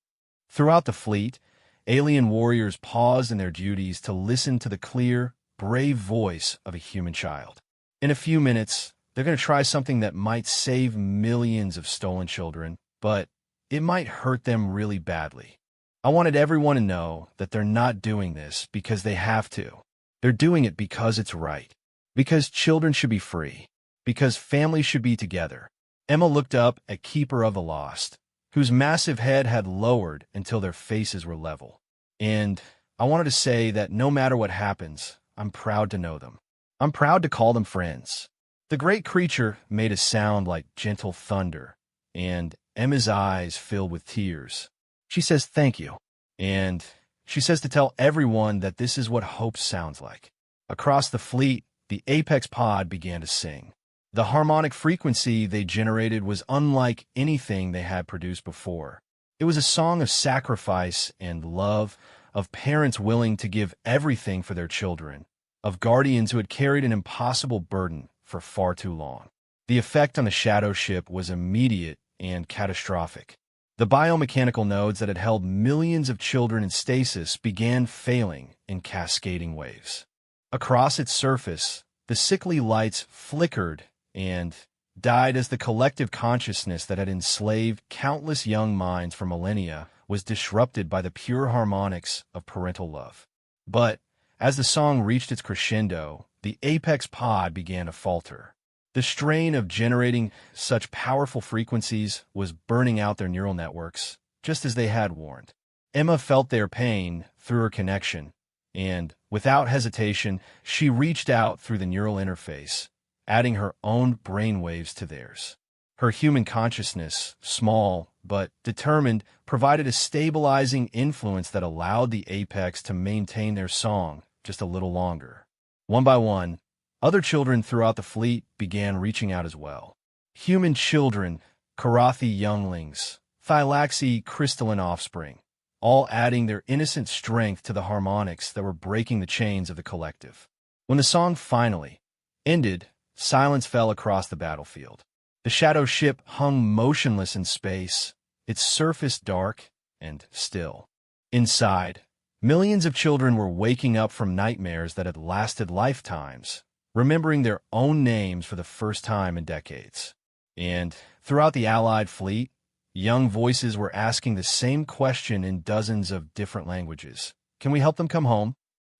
Throughout the fleet, alien warriors paused in their duties to listen to the clear, brave voice of a human child. In a few minutes, they're going to try something that might save millions of stolen children, but it might hurt them really badly. I wanted everyone to know that they're not doing this because they have to. They're doing it because it's right. Because children should be free. Because families should be together. Emma looked up at Keeper of the Lost, whose massive head had lowered until their faces were level. And I wanted to say that no matter what happens, I'm proud to know them. I'm proud to call them friends. The great creature made a sound like gentle thunder, and Emma's eyes filled with tears. She says thank you, and she says to tell everyone that this is what hope sounds like. Across the fleet, the Apex pod began to sing. The harmonic frequency they generated was unlike anything they had produced before. It was a song of sacrifice and love, of parents willing to give everything for their children, of guardians who had carried an impossible burden for far too long. The effect on the shadow ship was immediate and catastrophic. The biomechanical nodes that had held millions of children in stasis began failing in cascading waves. Across its surface, the sickly lights flickered and died as the collective consciousness that had enslaved countless young minds for millennia was disrupted by the pure harmonics of parental love. But as the song reached its crescendo, the apex pod began to falter. The strain of generating such powerful frequencies was burning out their neural networks, just as they had warned. Emma felt their pain through her connection, and, without hesitation, she reached out through the neural interface, adding her own brainwaves to theirs. Her human consciousness, small but determined, provided a stabilizing influence that allowed the apex to maintain their song just a little longer. One by one, other children throughout the fleet began reaching out as well. Human children, Karathi younglings, Thylaxi crystalline offspring, all adding their innocent strength to the harmonics that were breaking the chains of the collective. When the song finally ended, silence fell across the battlefield. The shadow ship hung motionless in space, its surface dark and still. Inside, millions of children were waking up from nightmares that had lasted lifetimes, remembering their own names for the first time in decades. And throughout the Allied fleet, young voices were asking the same question in dozens of different languages. Can we help them come home?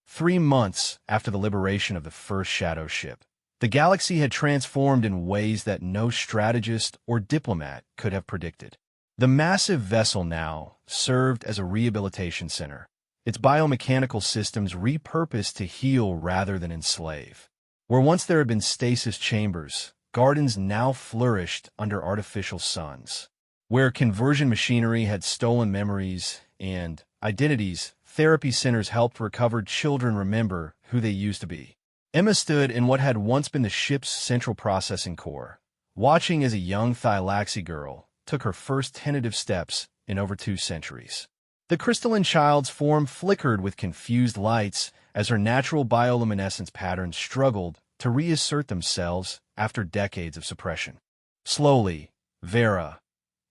3 months after the liberation of the first shadow ship, the galaxy had transformed in ways that no strategist or diplomat could have predicted. The massive vessel now served as a rehabilitation center, its biomechanical systems repurposed to heal rather than enslave. Where once there had been stasis chambers, gardens now flourished under artificial suns. Where conversion machinery had stolen memories and identities, therapy centers helped recovered children remember who they used to be. Emma stood in what had once been the ship's central processing core, watching as a young Thylaxi girl took her first tentative steps in over 2 centuries. The crystalline child's form flickered with confused lights as her natural bioluminescence patterns struggled to reassert themselves after decades of suppression. Slowly, Vera,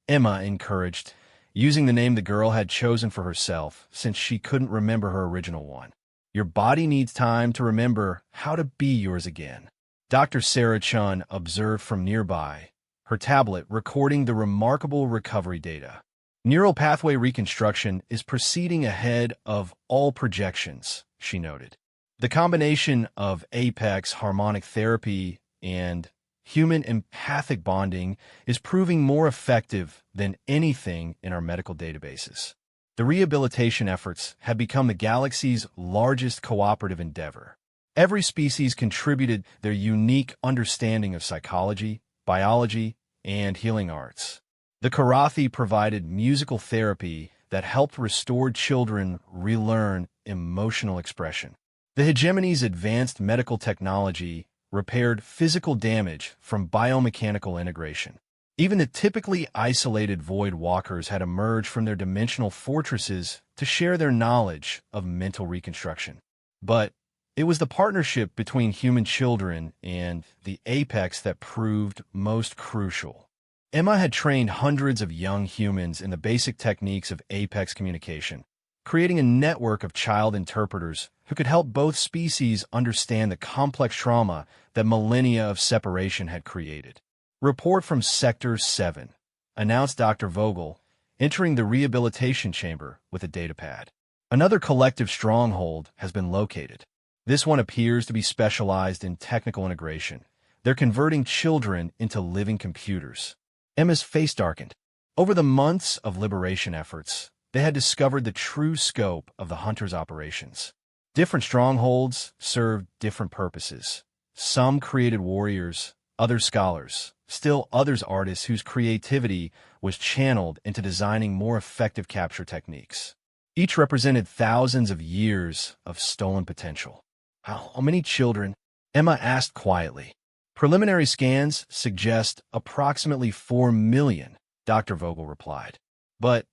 Emma encouraged, using the name the girl had chosen for herself since she couldn't remember her original one. Your body needs time to remember how to be yours again. Dr. Sarah Chun observed from nearby, her tablet recording the remarkable recovery data. Neural pathway reconstruction is proceeding ahead of all projections, she noted. The combination of apex harmonic therapy and human empathic bonding is proving more effective than anything in our medical databases. The rehabilitation efforts have become the galaxy's largest cooperative endeavor. Every species contributed their unique understanding of psychology, biology, and healing arts. The Karathi provided musical therapy that helped restored children relearn emotional expression. The Hegemony's advanced medical technology repaired physical damage from biomechanical integration. Even the typically isolated Void Walkers had emerged from their dimensional fortresses to share their knowledge of mental reconstruction. But it was the partnership between human children and the Apex that proved most crucial. Emma had trained hundreds of young humans in the basic techniques of Apex communication, creating a network of child interpreters who could help both species understand the complex trauma that millennia of separation had created. Report from Sector 7, announced Dr. Vogel, entering the rehabilitation chamber with a datapad. Another collective stronghold has been located. This one appears to be specialized in technical integration. They're converting children into living computers. Emma's face darkened. Over the months of liberation efforts, they had discovered the true scope of the Hunters' operations. Different strongholds served different purposes. Some created warriors, others scholars, still others artists whose creativity was channeled into designing more effective capture techniques. Each represented thousands of years of stolen potential. How many children? Emma asked quietly. Preliminary scans suggest approximately 4 million, Dr. Vogel replied. But,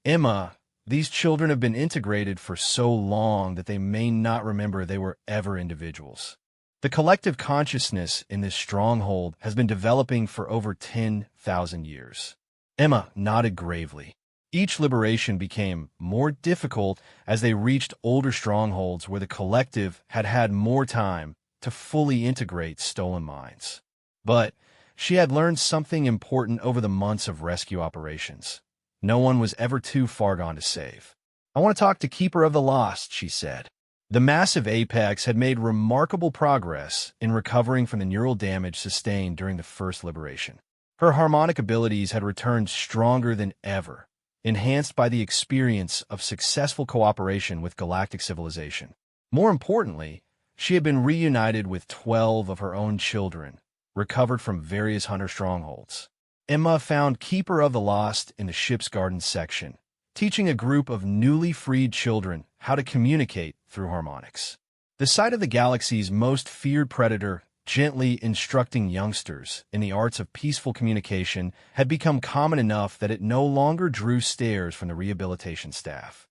Emma, these children have been integrated for so long that they may not remember they were ever individuals. The collective consciousness in this stronghold has been developing for over 10,000 years. Emma nodded gravely. Each liberation became more difficult as they reached older strongholds where the collective had had more time to fully integrate stolen minds. But she had learned something important over the months of rescue operations. No one was ever too far gone to save. I want to talk to Keeper of the Lost, she said. The massive apex had made remarkable progress in recovering from the neural damage sustained during the first liberation. Her harmonic abilities had returned stronger than ever, enhanced by the experience of successful cooperation with galactic civilization. More importantly, she had been reunited with 12 of her own children, recovered from various hunter strongholds. Emma found Keeper of the Lost in the ship's garden section, teaching a group of newly freed children how to communicate through harmonics. The sight of the galaxy's most feared predator gently instructing youngsters in the arts of peaceful communication had become common enough that it no longer drew stares from the rehabilitation staff.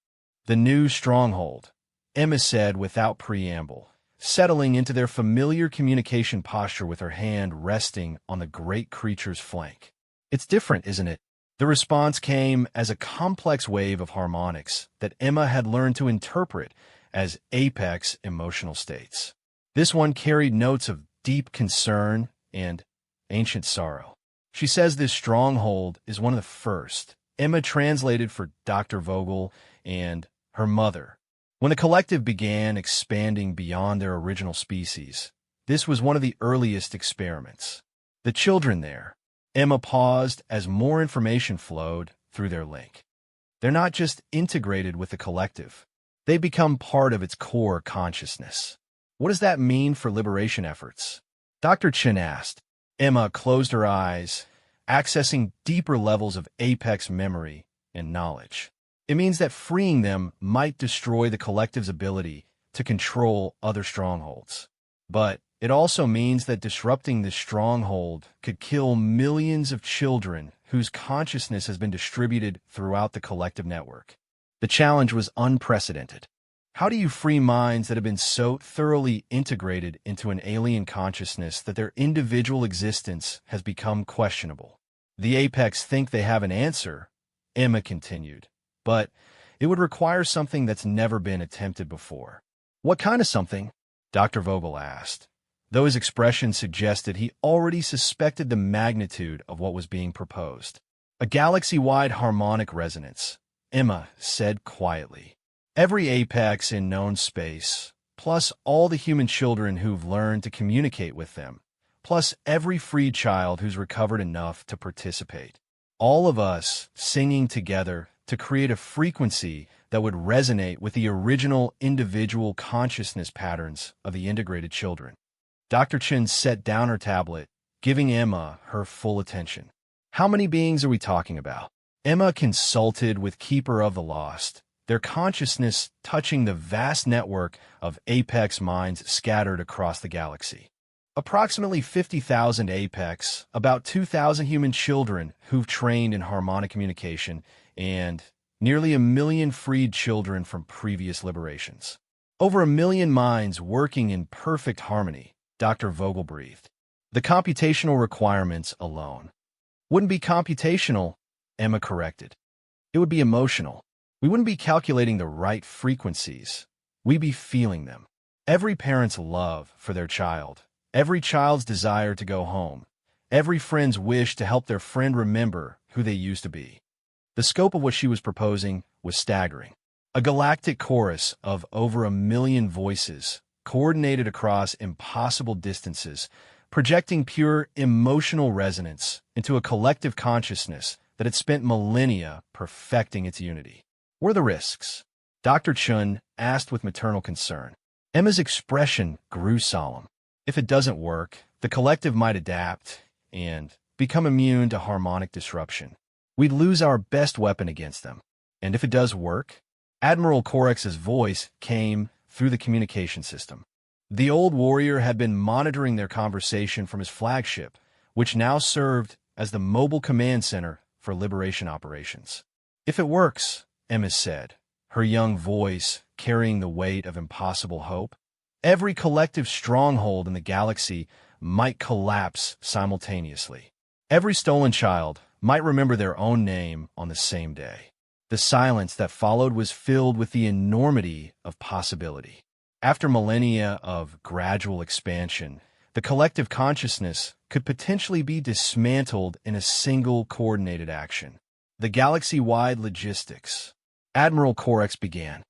The new stronghold, Emma said without preamble, settling into their familiar communication posture with her hand resting on the great creature's flank. It's different, isn't it? The response came as a complex wave of harmonics that Emma had learned to interpret as apex emotional states. This one carried notes of deep concern and ancient sorrow. She says this stronghold is one of the first. Emma translated for Dr. Vogel and her mother. When the collective began expanding beyond their original species, this was one of the earliest experiments. The children there. Emma paused as more information flowed through their link. They're not just integrated with the collective. They become part of its core consciousness. What does that mean for liberation efforts? Dr. Chen asked. Emma closed her eyes, accessing deeper levels of apex memory and knowledge. It means that freeing them might destroy the collective's ability to control other strongholds. But it also means that disrupting this stronghold could kill millions of children whose consciousness has been distributed throughout the collective network. The challenge was unprecedented. How do you free minds that have been so thoroughly integrated into an alien consciousness that their individual existence has become questionable? The Apex think they have an answer, Emma continued, but it would require something that's never been attempted before. What kind of something? Dr. Vogel asked, though his expression suggested he already suspected the magnitude of what was being proposed. A galaxy-wide harmonic resonance, Emma said quietly. Every apex in known space, plus all the human children who've learned to communicate with them, plus every freed child who's recovered enough to participate. All of us singing together to create a frequency that would resonate with the original individual consciousness patterns of the integrated children. Dr. Chen set down her tablet, giving Emma her full attention. How many beings are we talking about? Emma consulted with Keeper of the Lost, their consciousness touching the vast network of apex minds scattered across the galaxy. Approximately 50,000 apex, about 2,000 human children who've trained in harmonic communication, and nearly 1 million freed children from previous liberations. Over 1 million minds working in perfect harmony, Dr. Vogel breathed. The computational requirements alone wouldn't be computational, Emma corrected. It would be emotional. We wouldn't be calculating the right frequencies. We'd be feeling them. Every parent's love for their child, every child's desire to go home, every friend's wish to help their friend remember who they used to be. The scope of what she was proposing was staggering. A galactic chorus of over 1 million voices, coordinated across impossible distances, projecting pure emotional resonance into a collective consciousness that had spent millennia perfecting its unity. What are the risks? Dr. Chun asked with maternal concern. Emma's expression grew solemn. If it doesn't work, the collective might adapt and become immune to harmonic disruption. We'd lose our best weapon against them. And if it does work? Admiral Korex's voice came through the communication system. The old warrior had been monitoring their conversation from his flagship, which now served as the mobile command center for liberation operations. If it works, Emma said, her young voice carrying the weight of impossible hope, every collective stronghold in the galaxy might collapse simultaneously. Every stolen child might remember their own name on the same day. The silence that followed was filled with the enormity of possibility. After millennia of gradual expansion, the collective consciousness could potentially be dismantled in a single coordinated action. The galaxy-wide logistics, Admiral Korex began,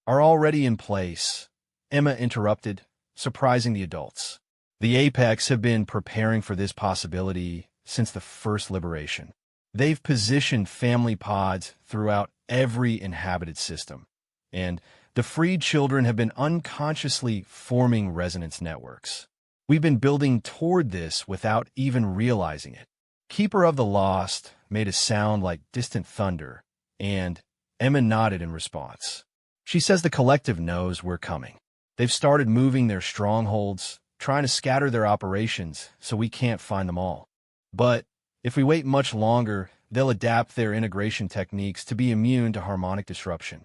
are already in place, Emma interrupted, surprising the adults. The Apex have been preparing for this possibility since the first liberation. They've positioned family pods throughout every inhabited system, and the freed children have been unconsciously forming resonance networks. We've been building toward this without even realizing it. Keeper of the Lost made a sound like distant thunder, and Emma nodded in response. She says the collective knows we're coming. They've started moving their strongholds, trying to scatter their operations so we can't find them all. But if we wait much longer, they'll adapt their integration techniques to be immune to harmonic disruption.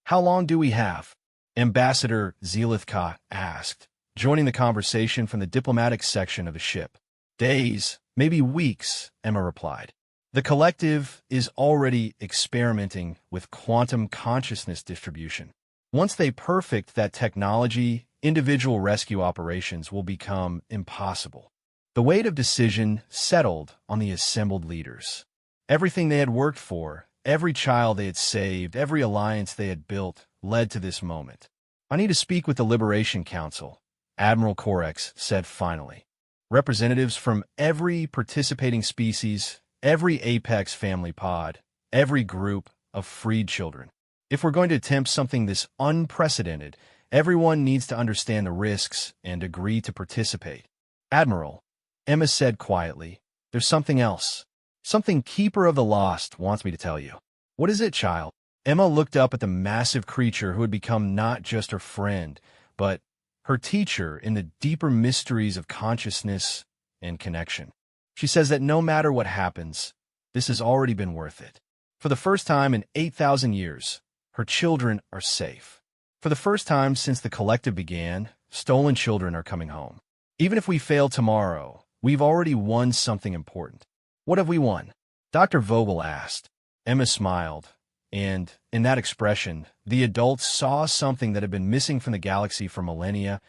How long do we have? Ambassador Zelithka asked, joining the conversation from the diplomatic section of the ship. Days, maybe weeks, Emma replied. The collective is already experimenting with quantum consciousness distribution. Once they perfect that technology, individual rescue operations will become impossible. The weight of decision settled on the assembled leaders. Everything they had worked for, every child they had saved, every alliance they had built, led to this moment. I need to speak with the Liberation Council, Admiral Korex said finally. Representatives from every participating species, every Apex family pod, every group of freed children. If we're going to attempt something this unprecedented, everyone needs to understand the risks and agree to participate. Admiral, Emma said quietly, there's something else. Something Keeper of the Lost wants me to tell you. What is it, child? Emma looked up at the massive creature who had become not just her friend, but her teacher in the deeper mysteries of consciousness and connection. She says that no matter what happens, this has already been worth it. For the first time in 8,000 years, her children are safe. For the first time since the collective began, stolen children are coming home. Even if we fail tomorrow, we've already won something important. What have we won? Dr. Vogel asked. Emma smiled, and in that expression, the adults saw something that had been missing from the galaxy for millennia: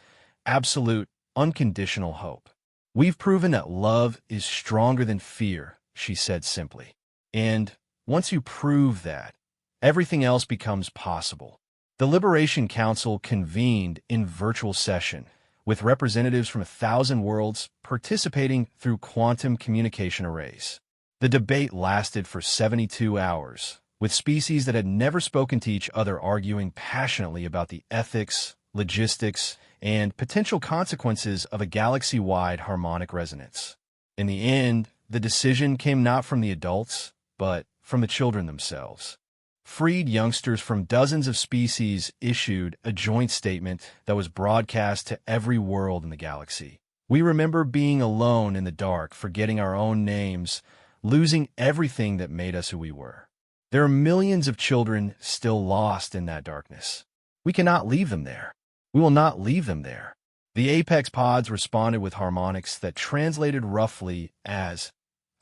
absolute, unconditional hope. We've proven that love is stronger than fear, she said simply. And once you prove that, everything else becomes possible. The Liberation Council convened in virtual session, with representatives from 1,000 worlds participating through quantum communication arrays. The debate lasted for 72 hours, with species that had never spoken to each other arguing passionately about the ethics, logistics, and potential consequences of a galaxy-wide harmonic resonance. In the end, the decision came not from the adults, but from the children themselves. Freed youngsters from dozens of species issued a joint statement that was broadcast to every world in the galaxy. We remember being alone in the dark, forgetting our own names, losing everything that made us who we were. There are millions of children still lost in that darkness. We cannot leave them there. We will not leave them there. The Apex pods responded with harmonics that translated roughly as,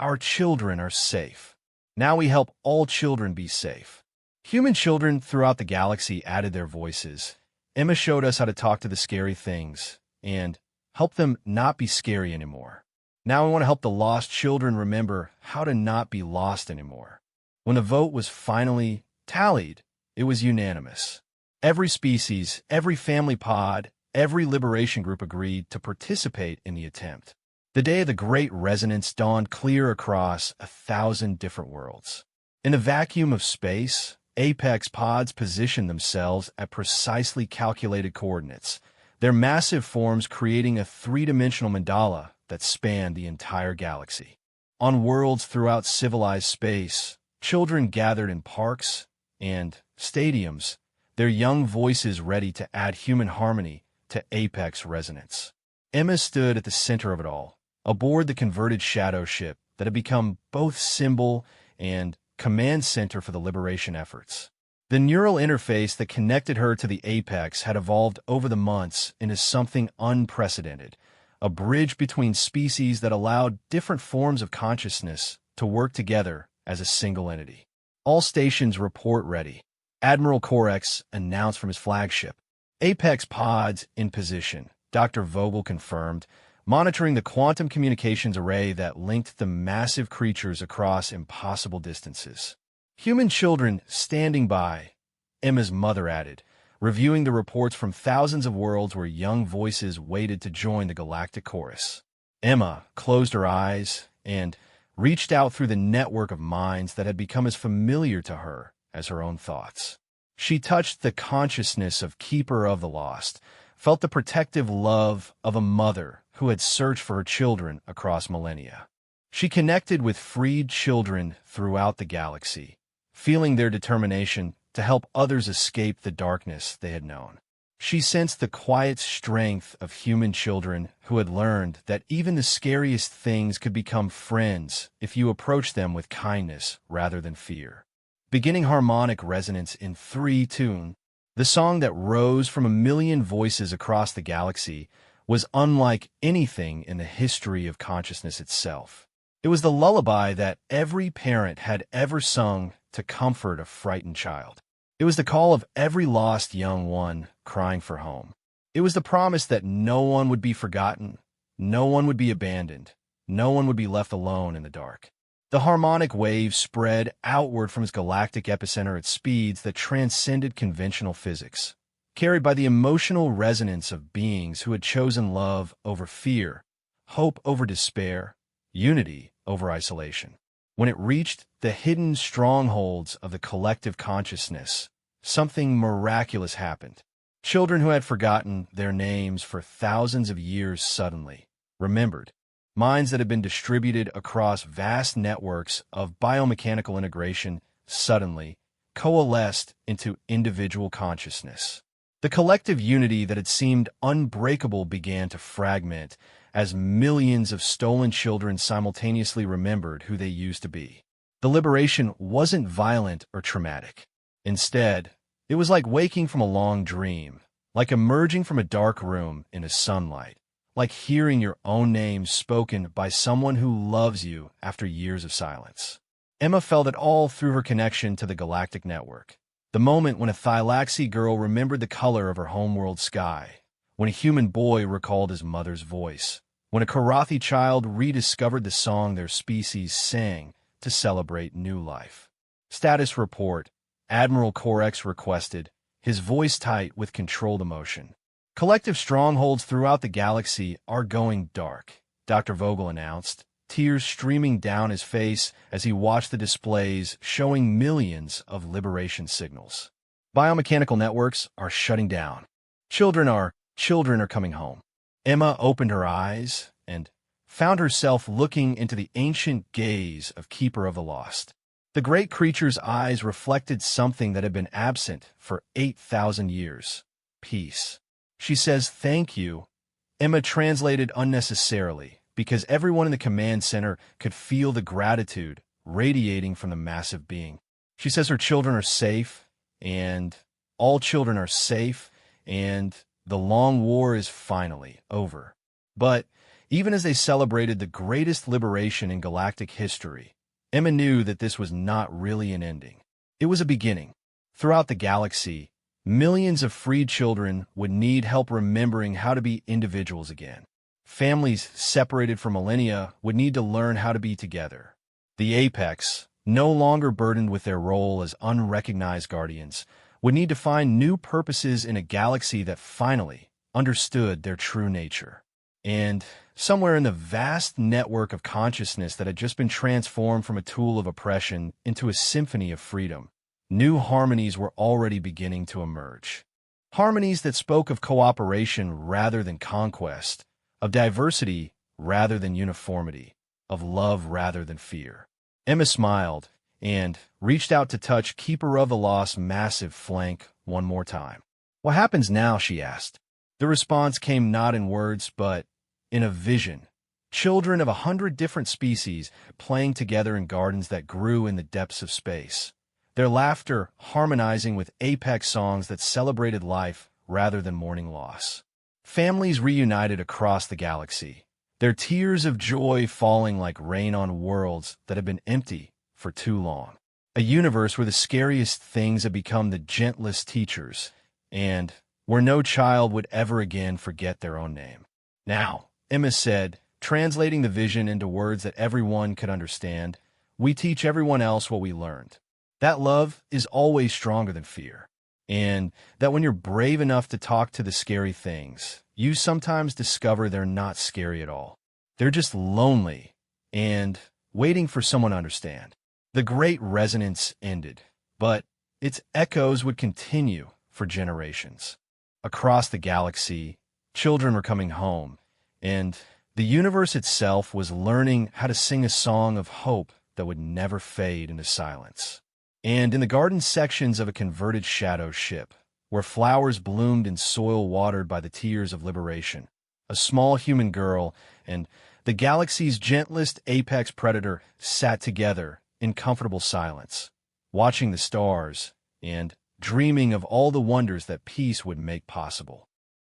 "Our children are safe. Now we help all children be safe." Human children throughout the galaxy added their voices. Emma showed us how to talk to the scary things and help them not be scary anymore. Now we want to help the lost children remember how to not be lost anymore. When the vote was finally tallied, it was unanimous. Every species, every family pod, every liberation group agreed to participate in the attempt. The day of the Great Resonance dawned clear across 1,000 different worlds. In the vacuum of space, apex pods positioned themselves at precisely calculated coordinates, their massive forms creating a three-dimensional mandala that spanned the entire galaxy. On worlds throughout civilized space, children gathered in parks and stadiums, their young voices ready to add human harmony to apex resonance. Emma stood at the center of it all, aboard the converted shadow ship that had become both symbol and command center for the liberation efforts. The neural interface that connected her to the apex had evolved over the months into something unprecedented, a bridge between species that allowed different forms of consciousness to work together as a single entity. All stations report ready. Admiral Corex announced from his flagship. Apex pods in position, Dr. Vogel confirmed, monitoring the quantum communications array that linked the massive creatures across impossible distances. Human children standing by, Emma's mother added, reviewing the reports from thousands of worlds where young voices waited to join the galactic chorus. Emma closed her eyes and reached out through the network of minds that had become as familiar to her as her own thoughts. She touched the consciousness of Keeper of the Lost, felt the protective love of a mother who had searched for her children across millennia. She connected with freed children throughout the galaxy, feeling their determination to help others escape the darkness they had known. She sensed the quiet strength of human children who had learned that even the scariest things could become friends if you approach them with kindness rather than fear. Beginning harmonic resonance in 3-tune, the song that rose from 1,000,000 voices across the galaxy was unlike anything in the history of consciousness itself. It was the lullaby that every parent had ever sung to comfort a frightened child. It was the call of every lost young one crying for home. It was the promise that no one would be forgotten, no one would be abandoned, no one would be left alone in the dark. The harmonic wave spread outward from its galactic epicenter at speeds that transcended conventional physics, carried by the emotional resonance of beings who had chosen love over fear, hope over despair, unity over isolation. When it reached the hidden strongholds of the collective consciousness, something miraculous happened. Children who had forgotten their names for thousands of years suddenly remembered. Minds that had been distributed across vast networks of biomechanical integration suddenly coalesced into individual consciousness. The collective unity that had seemed unbreakable began to fragment as millions of stolen children simultaneously remembered who they used to be. The liberation wasn't violent or traumatic. Instead, it was like waking from a long dream, like emerging from a dark room in the sunlight, like hearing your own name spoken by someone who loves you after years of silence. Emma felt it all through her connection to the galactic network. The moment when a Thylaxi girl remembered the color of her homeworld sky, when a human boy recalled his mother's voice, when a Karathi child rediscovered the song their species sang to celebrate new life. Status report, Admiral Corex requested, his voice tight with controlled emotion. Collective strongholds throughout the galaxy are going dark, Dr. Vogel announced, tears streaming down his face as he watched the displays showing millions of liberation signals. Biomechanical networks are shutting down. Children are coming home. Emma opened her eyes and found herself looking into the ancient gaze of Keeper of the Lost. The great creature's eyes reflected something that had been absent for 8,000 years: peace. She says, "Thank you." Emma translated unnecessarily, because everyone in the command center could feel the gratitude radiating from the massive being. She says her children are safe, and all children are safe, and the long war is finally over. But even as they celebrated the greatest liberation in galactic history, Emma knew that this was not really an ending. It was a beginning. Throughout the galaxy, millions of freed children would need help remembering how to be individuals again. Families separated for millennia would need to learn how to be together. The Apex, no longer burdened with their role as unrecognized guardians, would need to find new purposes in a galaxy that finally understood their true nature. And somewhere in the vast network of consciousness that had just been transformed from a tool of oppression into a symphony of freedom, new harmonies were already beginning to emerge. Harmonies that spoke of cooperation rather than conquest, of diversity rather than uniformity, of love rather than fear. Emma smiled and reached out to touch Keeper of the Lost's massive flank one more time. "What happens now?" she asked. The response came not in words, but in a vision. Children of 100 different species playing together in gardens that grew in the depths of space. Their laughter harmonizing with Apex songs that celebrated life rather than mourning loss. Families reunited across the galaxy, their tears of joy falling like rain on worlds that had been empty for too long. A universe where the scariest things had become the gentlest teachers, and where no child would ever again forget their own name. "Now," Emma said, translating the vision into words that everyone could understand, "we teach everyone else what we learned. That love is always stronger than fear. And that when you're brave enough to talk to the scary things, you sometimes discover they're not scary at all. They're just lonely and waiting for someone to understand." The great resonance ended, but its echoes would continue for generations. Across the galaxy, children were coming home, and the universe itself was learning how to sing a song of hope that would never fade into silence. And in the garden sections of a converted shadow ship, where flowers bloomed in soil watered by the tears of liberation, a small human girl and the galaxy's gentlest apex predator sat together in comfortable silence, watching the stars and dreaming of all the wonders that peace would make possible.